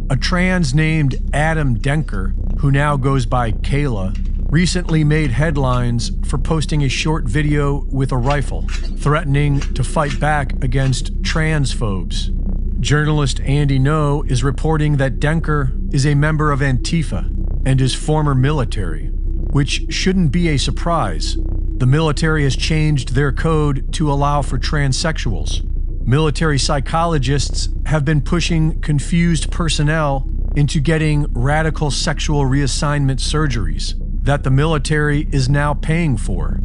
A trans named Adam Denker, who now goes by Kayla, recently made headlines for posting a short video with a rifle, threatening to fight back against transphobes. Journalist Andy Ngo is reporting that Denker is a member of Antifa and is former military, which shouldn't be a surprise. The military has changed their code to allow for transsexuals. Military psychologists have been pushing confused personnel into getting radical sexual reassignment surgeries that the military is now paying for.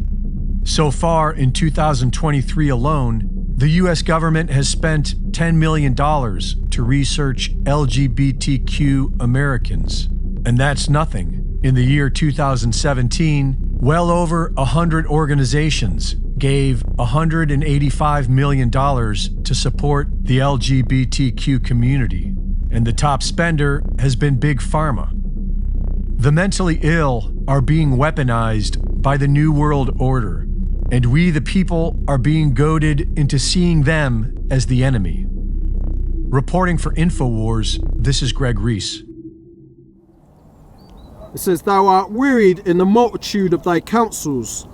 So far in 2023 alone, the U.S. government has spent $10 million to research LGBTQ Americans. And that's nothing. In the year 2017, well over 100 organizations gave $185 million to support the LGBTQ community. And the top spender has been Big Pharma. The mentally ill are being weaponized by the New World Order, and we the people are being goaded into seeing them as the enemy. Reporting for InfoWars, this is Greg Reese. It says, "Thou art wearied in the multitude of thy counsels.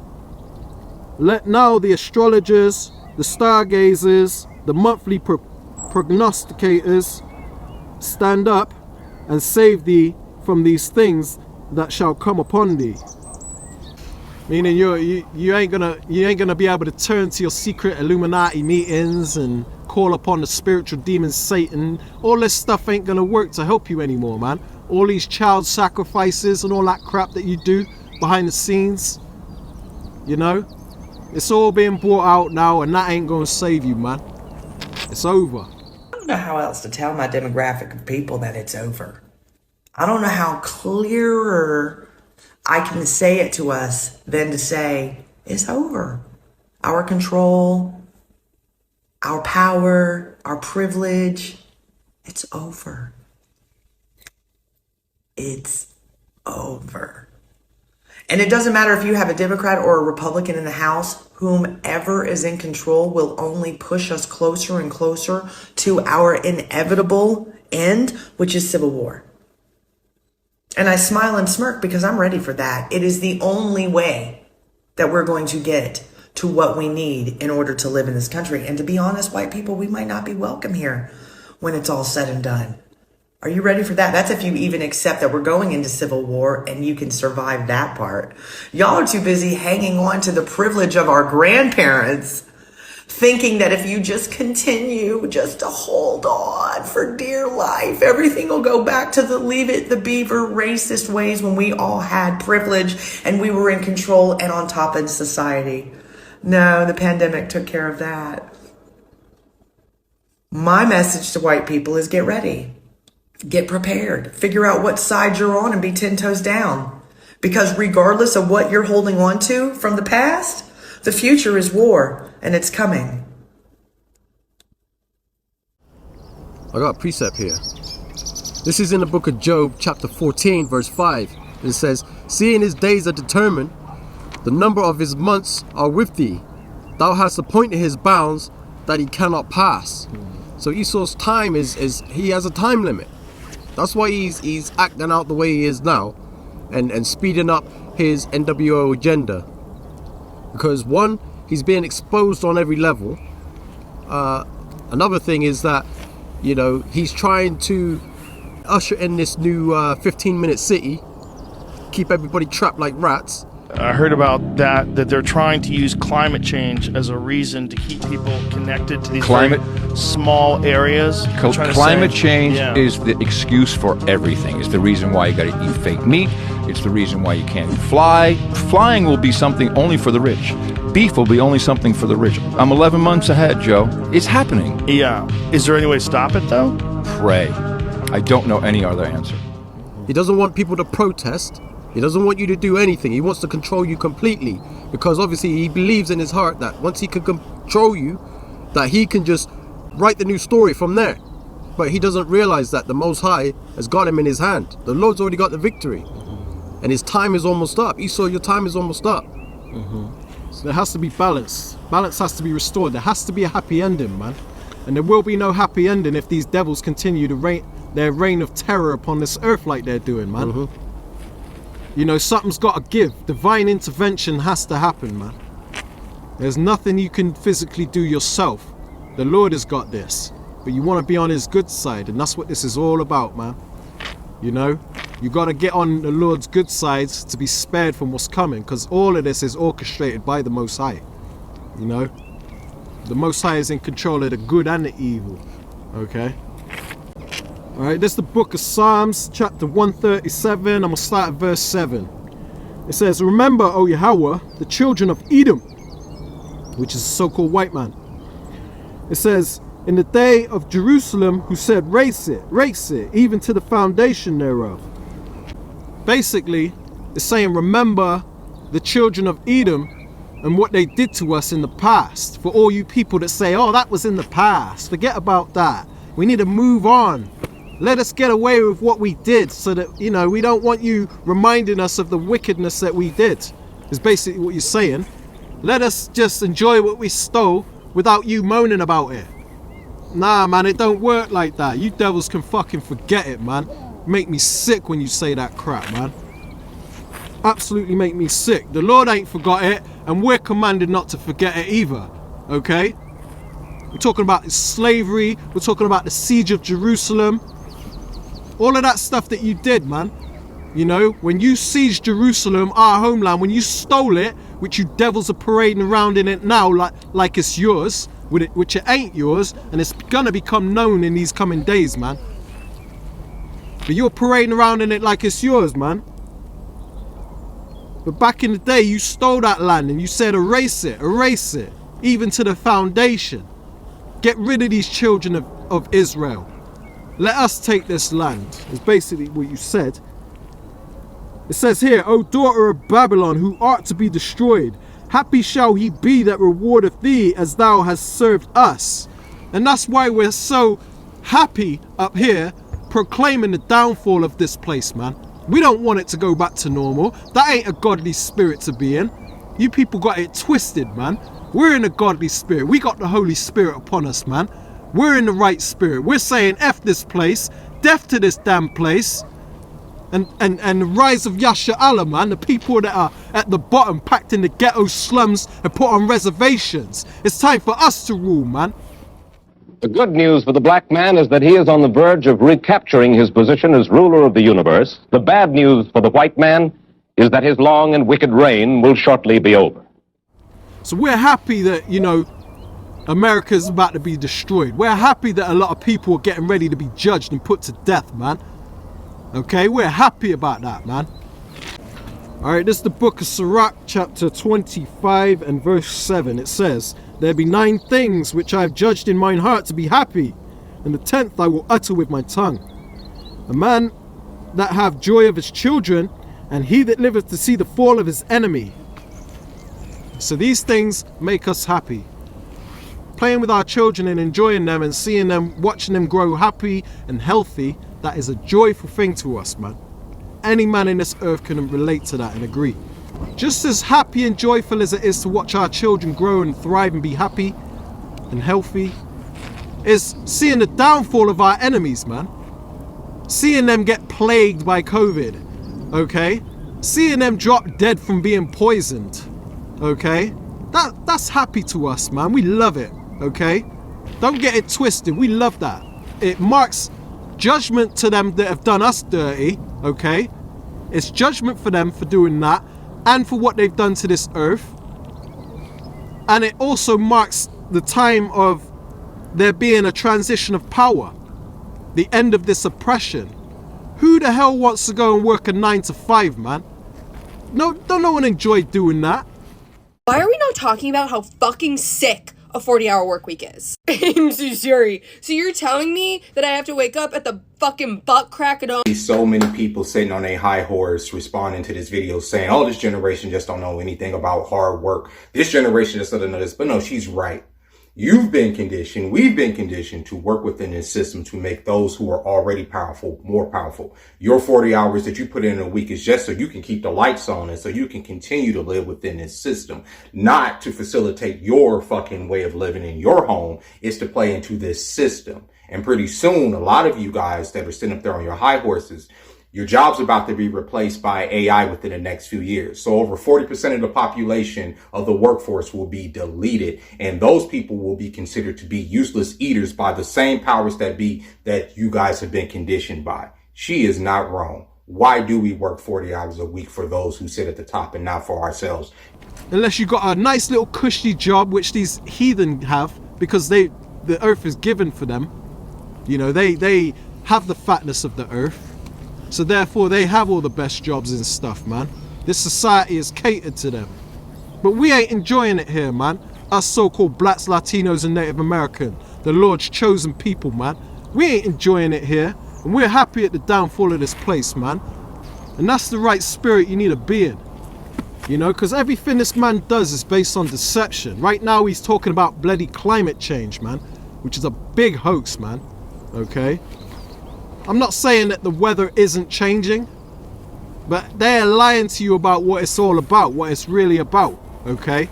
Let now the astrologers, the stargazers, the monthly prognosticators stand up and save thee from these things that shall come upon thee." Meaning you ain't gonna be able to turn to your secret Illuminati meetings and call upon the spiritual demon Satan. All this stuff ain't gonna work to help you anymore, man. All these child sacrifices and all that crap that you do behind the scenes, you know, it's all being brought out now, and that ain't gonna save you, man. It's over. I don't know how else to tell my demographic of people that it's over. I don't know how clearer I can say it to us than to say it's over. Our control, our power, our privilege, it's over. It's over. And it doesn't matter if you have a Democrat or a Republican in the House, whomever is in control will only push us closer and closer to our inevitable end, which is civil war. And I smile and smirk because I'm ready for that. It is the only way that we're going to get to what we need in order to live in this country. And to be honest, white people, we might not be welcome here when it's all said and done. Are you ready for that? That's if you even accept that we're going into civil war and you can survive that part. Y'all are too busy hanging on to the privilege of our grandparents, thinking that if you just continue just to hold on for dear life, everything will go back to the Leave It the Beaver racist ways when we all had privilege and we were in control and on top of society. No, the pandemic took care of that. My message to white people is get ready. Get prepared. Figure out what side you're on and be 10 toes down. Because regardless of what you're holding on to from the past, the future is war, and it's coming. I got a precept here. This is in the book of Job, chapter 14, verse 5. It says, "Seeing his days are determined, the number of his months are with thee. Thou hast appointed his bounds that he cannot pass." So Esau's time is he has a time limit. That's why he's acting out the way he is now and speeding up his NWO agenda. Because one, he's being exposed on every level. Another thing is that, you know, he's trying to usher in this new 15-minute city, keep everybody trapped like rats. I heard about that they're trying to use climate change as a reason to keep people connected to these small areas. Climate change is the excuse for everything. It's the reason why you got to eat fake meat. It's the reason why you can't fly. Flying will be something only for the rich. Beef will be only something for the rich. I'm 11 months ahead, Joe. It's happening. Yeah. Is there any way to stop it, though? Pray. I don't know any other answer. He doesn't want people to protest. He doesn't want you to do anything. He wants to control you completely, because obviously he believes in his heart that once he can control you, that he can just write the new story from there. But he doesn't realize that the Most High has got him in his hand. The Lord's already got the victory, and his time is almost up. Esau, your time is almost up. So there has to be balance. Balance has to be restored. There has to be a happy ending, man. And there will be no happy ending if these devils continue to reign their reign of terror upon this earth like they're doing, man. You know, something's got to give. Divine intervention has to happen, man. There's nothing you can physically do yourself. The Lord has got this. But you want to be on his good side, and that's what this is all about, man. You know, you got to get on the Lord's good side to be spared from what's coming, because all of this is orchestrated by the Most High. You know, the Most High is in control of the good and the evil. Okay. All right, this is the book of Psalms, chapter 137. I'm going to start at verse 7. It says, "Remember, O Yahweh, the children of Edom," which is a so-called white man. It says, "In the day of Jerusalem, who said, race it, even to the foundation thereof." Basically, it's saying, remember the children of Edom and what they did to us in the past. For all you people that say, oh, that was in the past, forget about that. We need to move on. Let us get away with what we did, so that, you know, we don't want you reminding us of the wickedness that we did. Is basically what you're saying. Let us just enjoy what we stole without you moaning about it. Nah, man, it don't work like that. You devils can fucking forget it, man. Make me sick when you say that crap, man. Absolutely make me sick. The Lord ain't forgot it, and we're commanded not to forget it either. Okay? We're talking about slavery. We're talking about the siege of Jerusalem. All of that stuff that you did, man. You know, when you sieged Jerusalem, our homeland, when you stole it, which you devils are parading around in it now like it's yours, which it ain't yours, and it's gonna become known in these coming days, man. But you're parading around in it like it's yours, man. But back in the day, you stole that land and you said, erase it, even to the foundation. Get rid of these children of Israel. Let us take this land, is basically what you said. It says here, O daughter of Babylon, who art to be destroyed, happy shall he be that rewardeth thee as thou hast served us. And that's why we're so happy up here proclaiming the downfall of this place, man. We don't want it to go back to normal. That ain't a godly spirit to be in. You people got it twisted, man. We're in a godly spirit. We got the Holy Spirit upon us, man. We're in the right spirit. We're saying F this place, death to this damn place. And the rise of Yasha Allah, man, the people that are at the bottom, packed in the ghetto slums and put on reservations. It's time for us to rule, man. The good news for the black man is that he is on the verge of recapturing his position as ruler of the universe. The bad news for the white man is that his long and wicked reign will shortly be over. So we're happy that, you know, America's about to be destroyed. We're happy that a lot of people are getting ready to be judged and put to death, man. Okay, we're happy about that, man. Alright, this is the book of Sirach, chapter 25 and verse 7. It says, there be 9 things which I have judged in mine heart to be happy, and the 10th I will utter with my tongue. A man that have joy of his children, and he that liveth to see the fall of his enemy. So these things make us happy. Playing with our children and enjoying them and seeing them, watching them grow happy and healthy, that is a joyful thing to us, man. Any man in this earth can relate to that and agree. Just as happy and joyful as it is to watch our children grow and thrive and be happy and healthy, is seeing the downfall of our enemies, man. Seeing them get plagued by COVID, okay? Seeing them drop dead from being poisoned, okay? That's happy to us, man. We love it, okay? Don't get it twisted. We love that. It marks judgment to them that have done us dirty, okay? It's judgment for them for doing that and for what they've done to this earth. And it also marks the time of there being a transition of power, the end of this oppression. Who the hell wants to go and work a 9 to 5, man? No, don't no one enjoy doing that. Why are we not talking about how fucking sick a 40-hour work week is? I'm so sorry. So you're telling me that I have to wake up at the fucking butt crack of dawn? So many people sitting on a high horse responding to this video saying, oh, this generation just don't know anything about hard work. This generation just doesn't know this. But no, she's right. You've been conditioned, we've been conditioned to work within this system to make those who are already powerful more powerful. Your 40 hours that you put in a week is just so you can keep the lights on and so you can continue to live within this system, not to facilitate your fucking way of living in your home. It's to play into this system. And pretty soon, a lot of you guys that are sitting up there on your high horses, your job's about to be replaced by AI within the next few years. So over 40% of the population of the workforce will be deleted. And those people will be considered to be useless eaters by the same powers that be that you guys have been conditioned by. She is not wrong. Why do we work 40 hours a week for those who sit at the top and not for ourselves? Unless you got a nice little cushy job, which these heathen have, because the earth is given for them. You know, they have the fatness of the earth. So therefore they have all the best jobs and stuff, man. This society is catered to them. But we ain't enjoying it here, man. Us so-called blacks, Latinos and Native American, the Lord's chosen people, man. We ain't enjoying it here. And we're happy at the downfall of this place, man. And that's the right spirit you need to be in. You know, because everything this man does is based on deception. Right now he's talking about bloody climate change, man. Which is a big hoax, man. Okay? I'm not saying that the weather isn't changing, but they're lying to you about what it's all about, what it's really about, okay?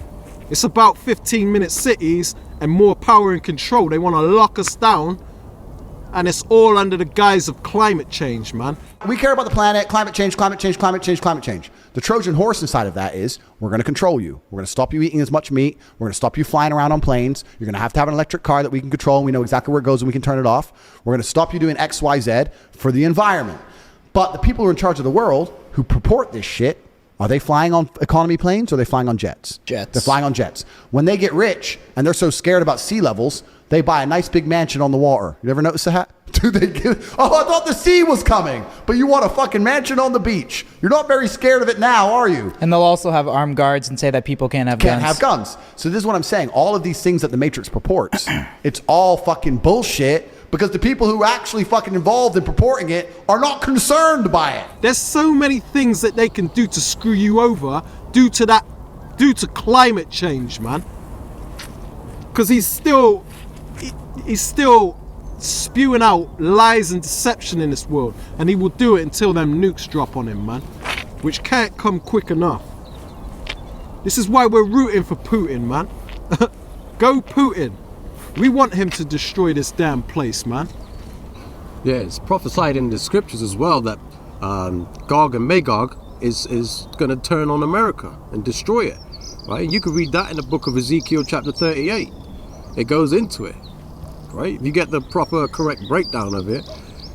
It's about 15-minute cities and more power and control. They want to lock us down, and it's all under the guise of climate change, man. We care about the planet, climate change, climate change, climate change, climate change. The Trojan horse inside of that is we're going to control you. We're going to stop you eating as much meat. We're going to stop you flying around on planes. You're going to have an electric car that we can control and we know exactly where it goes and we can turn it off. We're going to stop you doing X, Y, Z for the environment. But the people who are in charge of the world who purport this shit, are they flying on economy planes or are they flying on jets? Jets. They're flying on jets. When they get rich and they're so scared about sea levels, they buy a nice big mansion on the water. You ever notice that? Dude, I thought the sea was coming, but you want a fucking mansion on the beach. You're not very scared of it now, are you? And they'll also have armed guards and say that people can't have guns. Can't have guns. So this is what I'm saying. All of these things that the Matrix purports, it's all fucking bullshit because the people who are actually fucking involved in purporting it are not concerned by it. There's so many things that they can do to screw you over due to climate change, man. Because he's still spewing out lies and deception in this world, and he will do it until them nukes drop on him, man, which can't come quick enough. This is why we're rooting for Putin, man. Go Putin. We want him to destroy this damn place, man. Yeah, it's prophesied in the scriptures as well that Gog and Magog is going to turn on America and destroy it, right? You can read that in the book of Ezekiel chapter 38. It goes into it. Right? If you get the proper, correct breakdown of it,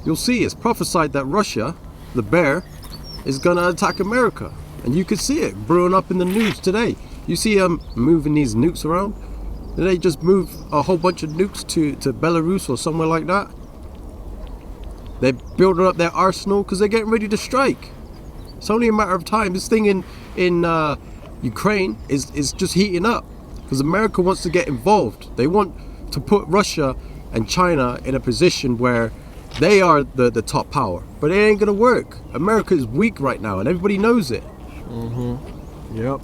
you'll see it's prophesied that Russia, the bear, is going to attack America. And you can see it brewing up in the news today. You see them moving these nukes around. Did they just move a whole bunch of nukes to Belarus or somewhere like that? They're building up their arsenal because they're getting ready to strike. It's only a matter of time. This thing in Ukraine is just heating up because America wants to get involved. They want to put Russia and China in a position where they are the top power. But it ain't gonna work. America is weak right now and everybody knows it. Yep.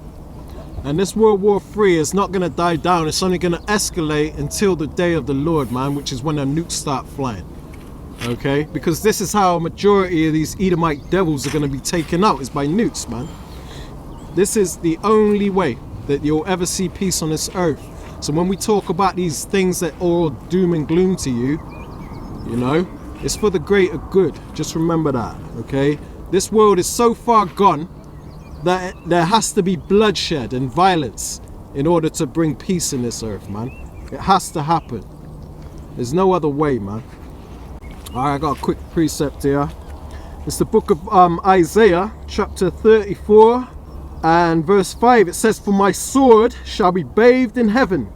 And this World War III is not gonna die down. It's only gonna escalate until the day of the Lord, man, which is when the nukes start flying. Okay? Because this is how a majority of these Edomite devils are gonna be taken out, is by nukes, man. This is the only way that you'll ever see peace on this earth. So when we talk about these things that are all doom and gloom to you, you know, it's for the greater good. Just remember that, okay? This world is so far gone that there has to be bloodshed and violence in order to bring peace in this earth, man. It has to happen. There's no other way, man. All right, I got a quick precept here. It's the book of Isaiah, chapter 34. And verse 5, it says, "For my sword shall be bathed in heaven,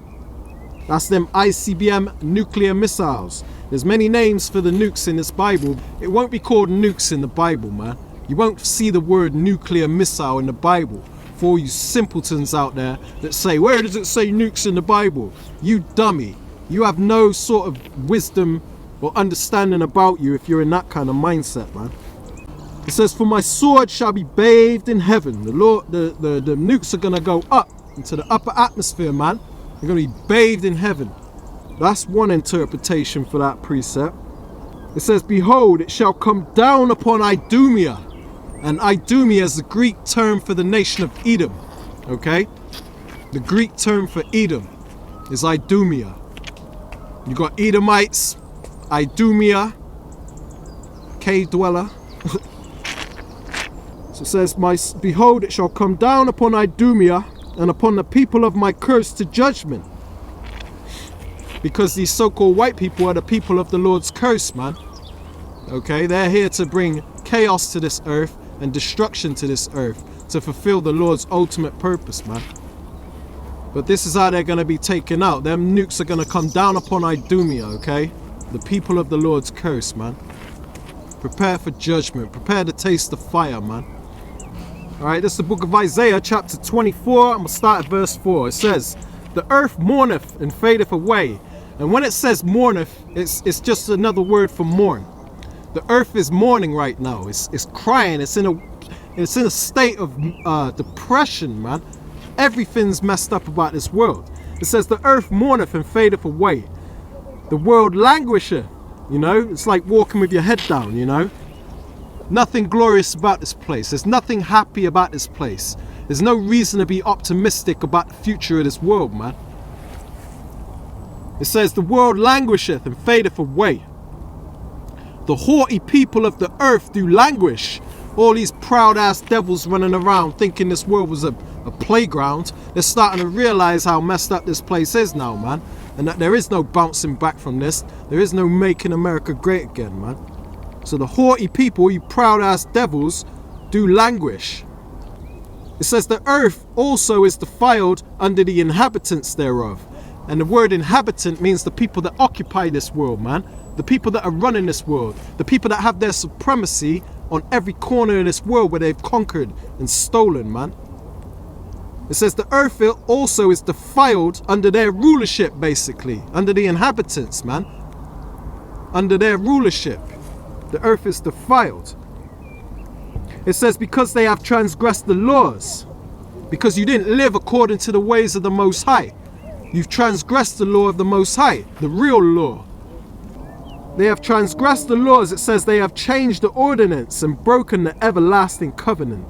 That's them ICBM nuclear missiles. There's many names for the nukes in this Bible. It won't be called nukes in the Bible, man. You won't see the word nuclear missile in the Bible. For all you simpletons out there that say, where does it say nukes in the Bible? You dummy. You have no sort of wisdom or understanding about you if you're in that kind of mindset, man. It says, for my sword shall be bathed in heaven. The nukes are gonna go up into the upper atmosphere, man. They're gonna be bathed in heaven. That's one interpretation for that precept. It says, behold, it shall come down upon Idumea. And Idumea is the Greek term for the nation of Edom. Okay? The Greek term for Edom is Idumea. You got Edomites, Idumea, cave dweller. So it says, behold, it shall come down upon Idumea and upon the people of my curse to judgment. Because these so-called white people are the people of the Lord's curse, man. Okay, they're here to bring chaos to this earth and destruction to this earth to fulfill the Lord's ultimate purpose, man. But this is how they're going to be taken out. Them nukes are going to come down upon Idumea, okay? The people of the Lord's curse, man. Prepare for judgment. Prepare to taste the fire, man. Alright, this is the book of Isaiah, chapter 24. I'm going to start at verse 4. It says, the earth mourneth and fadeth away. And when it says mourneth, it's just another word for mourn. The earth is mourning right now. It's crying. It's in a state of depression, man. Everything's messed up about this world. It says the earth mourneth and fadeth away. The world languisheth. You know, it's like walking with your head down, you know. Nothing glorious about this place. There's nothing happy about this place. There's no reason to be optimistic about the future of this world, man. It says the world languisheth and fadeth away. The haughty people of the earth do languish. All these proud ass devils running around thinking this world was a playground. They're starting to realize how messed up this place is now, man. And that there is no bouncing back from this. There is no making America great again, man. So the haughty people, you proud ass devils, do languish. It says the earth also is defiled under the inhabitants thereof. And the word inhabitant means the people that occupy this world, man. The people that are running this world. The people that have their supremacy on every corner of this world where they've conquered and stolen, man. It says the earth also is defiled under their rulership, basically. Under the inhabitants, man. Under their rulership. The earth is defiled. It says because they have transgressed the laws. Because you didn't live according to the ways of the Most High. You've transgressed the law of the Most High. The real law. They have transgressed the laws. It says they have changed the ordinance and broken the everlasting covenant.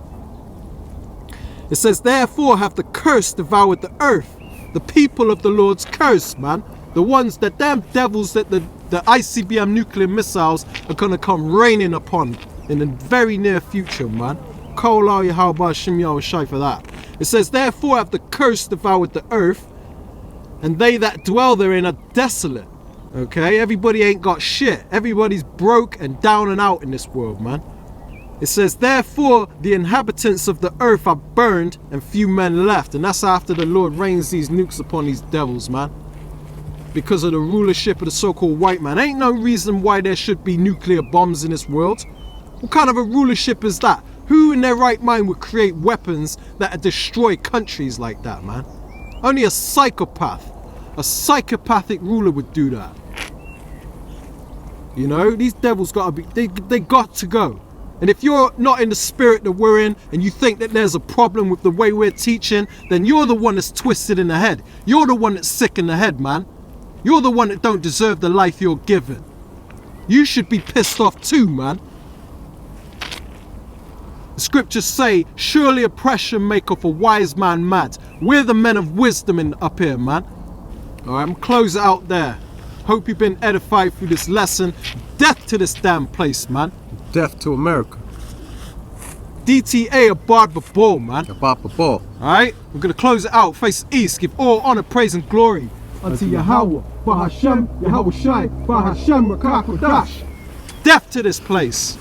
It says, therefore have the curse devoured the earth. The people of the Lord's curse, man. The ones that damn devils that the ICBM nuclear missiles are going to come raining upon in the very near future, man. For that. It says, therefore have the curse devoured the earth, and they that dwell therein are desolate. Okay, everybody ain't got shit. Everybody's broke and down and out in this world, man. It says, therefore the inhabitants of the earth are burned and few men left. And that's after the Lord rains these nukes upon these devils, man. Because of the rulership of the so-called white man. Ain't no reason why there should be nuclear bombs in this world. What kind of a rulership is that? Who in their right mind would create weapons that destroy countries like that, man? Only a psychopath. A psychopathic ruler would do that. You know, these devils gotta be, they got to go. And if you're not in the spirit that we're in and you think that there's a problem with the way we're teaching, then you're the one that's twisted in the head. You're the one that's sick in the head, man. You're the one that don't deserve the life you're given. You should be pissed off too, man. The scriptures say, surely oppression maketh a wise man mad. We're the men of wisdom up here, man. Alright, I'm closing it out there. Hope you've been edified through this lesson. Death to this damn place, man. Death to America. DTA Abad Babal, man. Abad Babal. Alright, we're going to close it out. Face east. Give all honor, praise and glory unto Yahweh. Bahashem, Yahweh Shai, Bahashem, Rakakodash. Death to this place.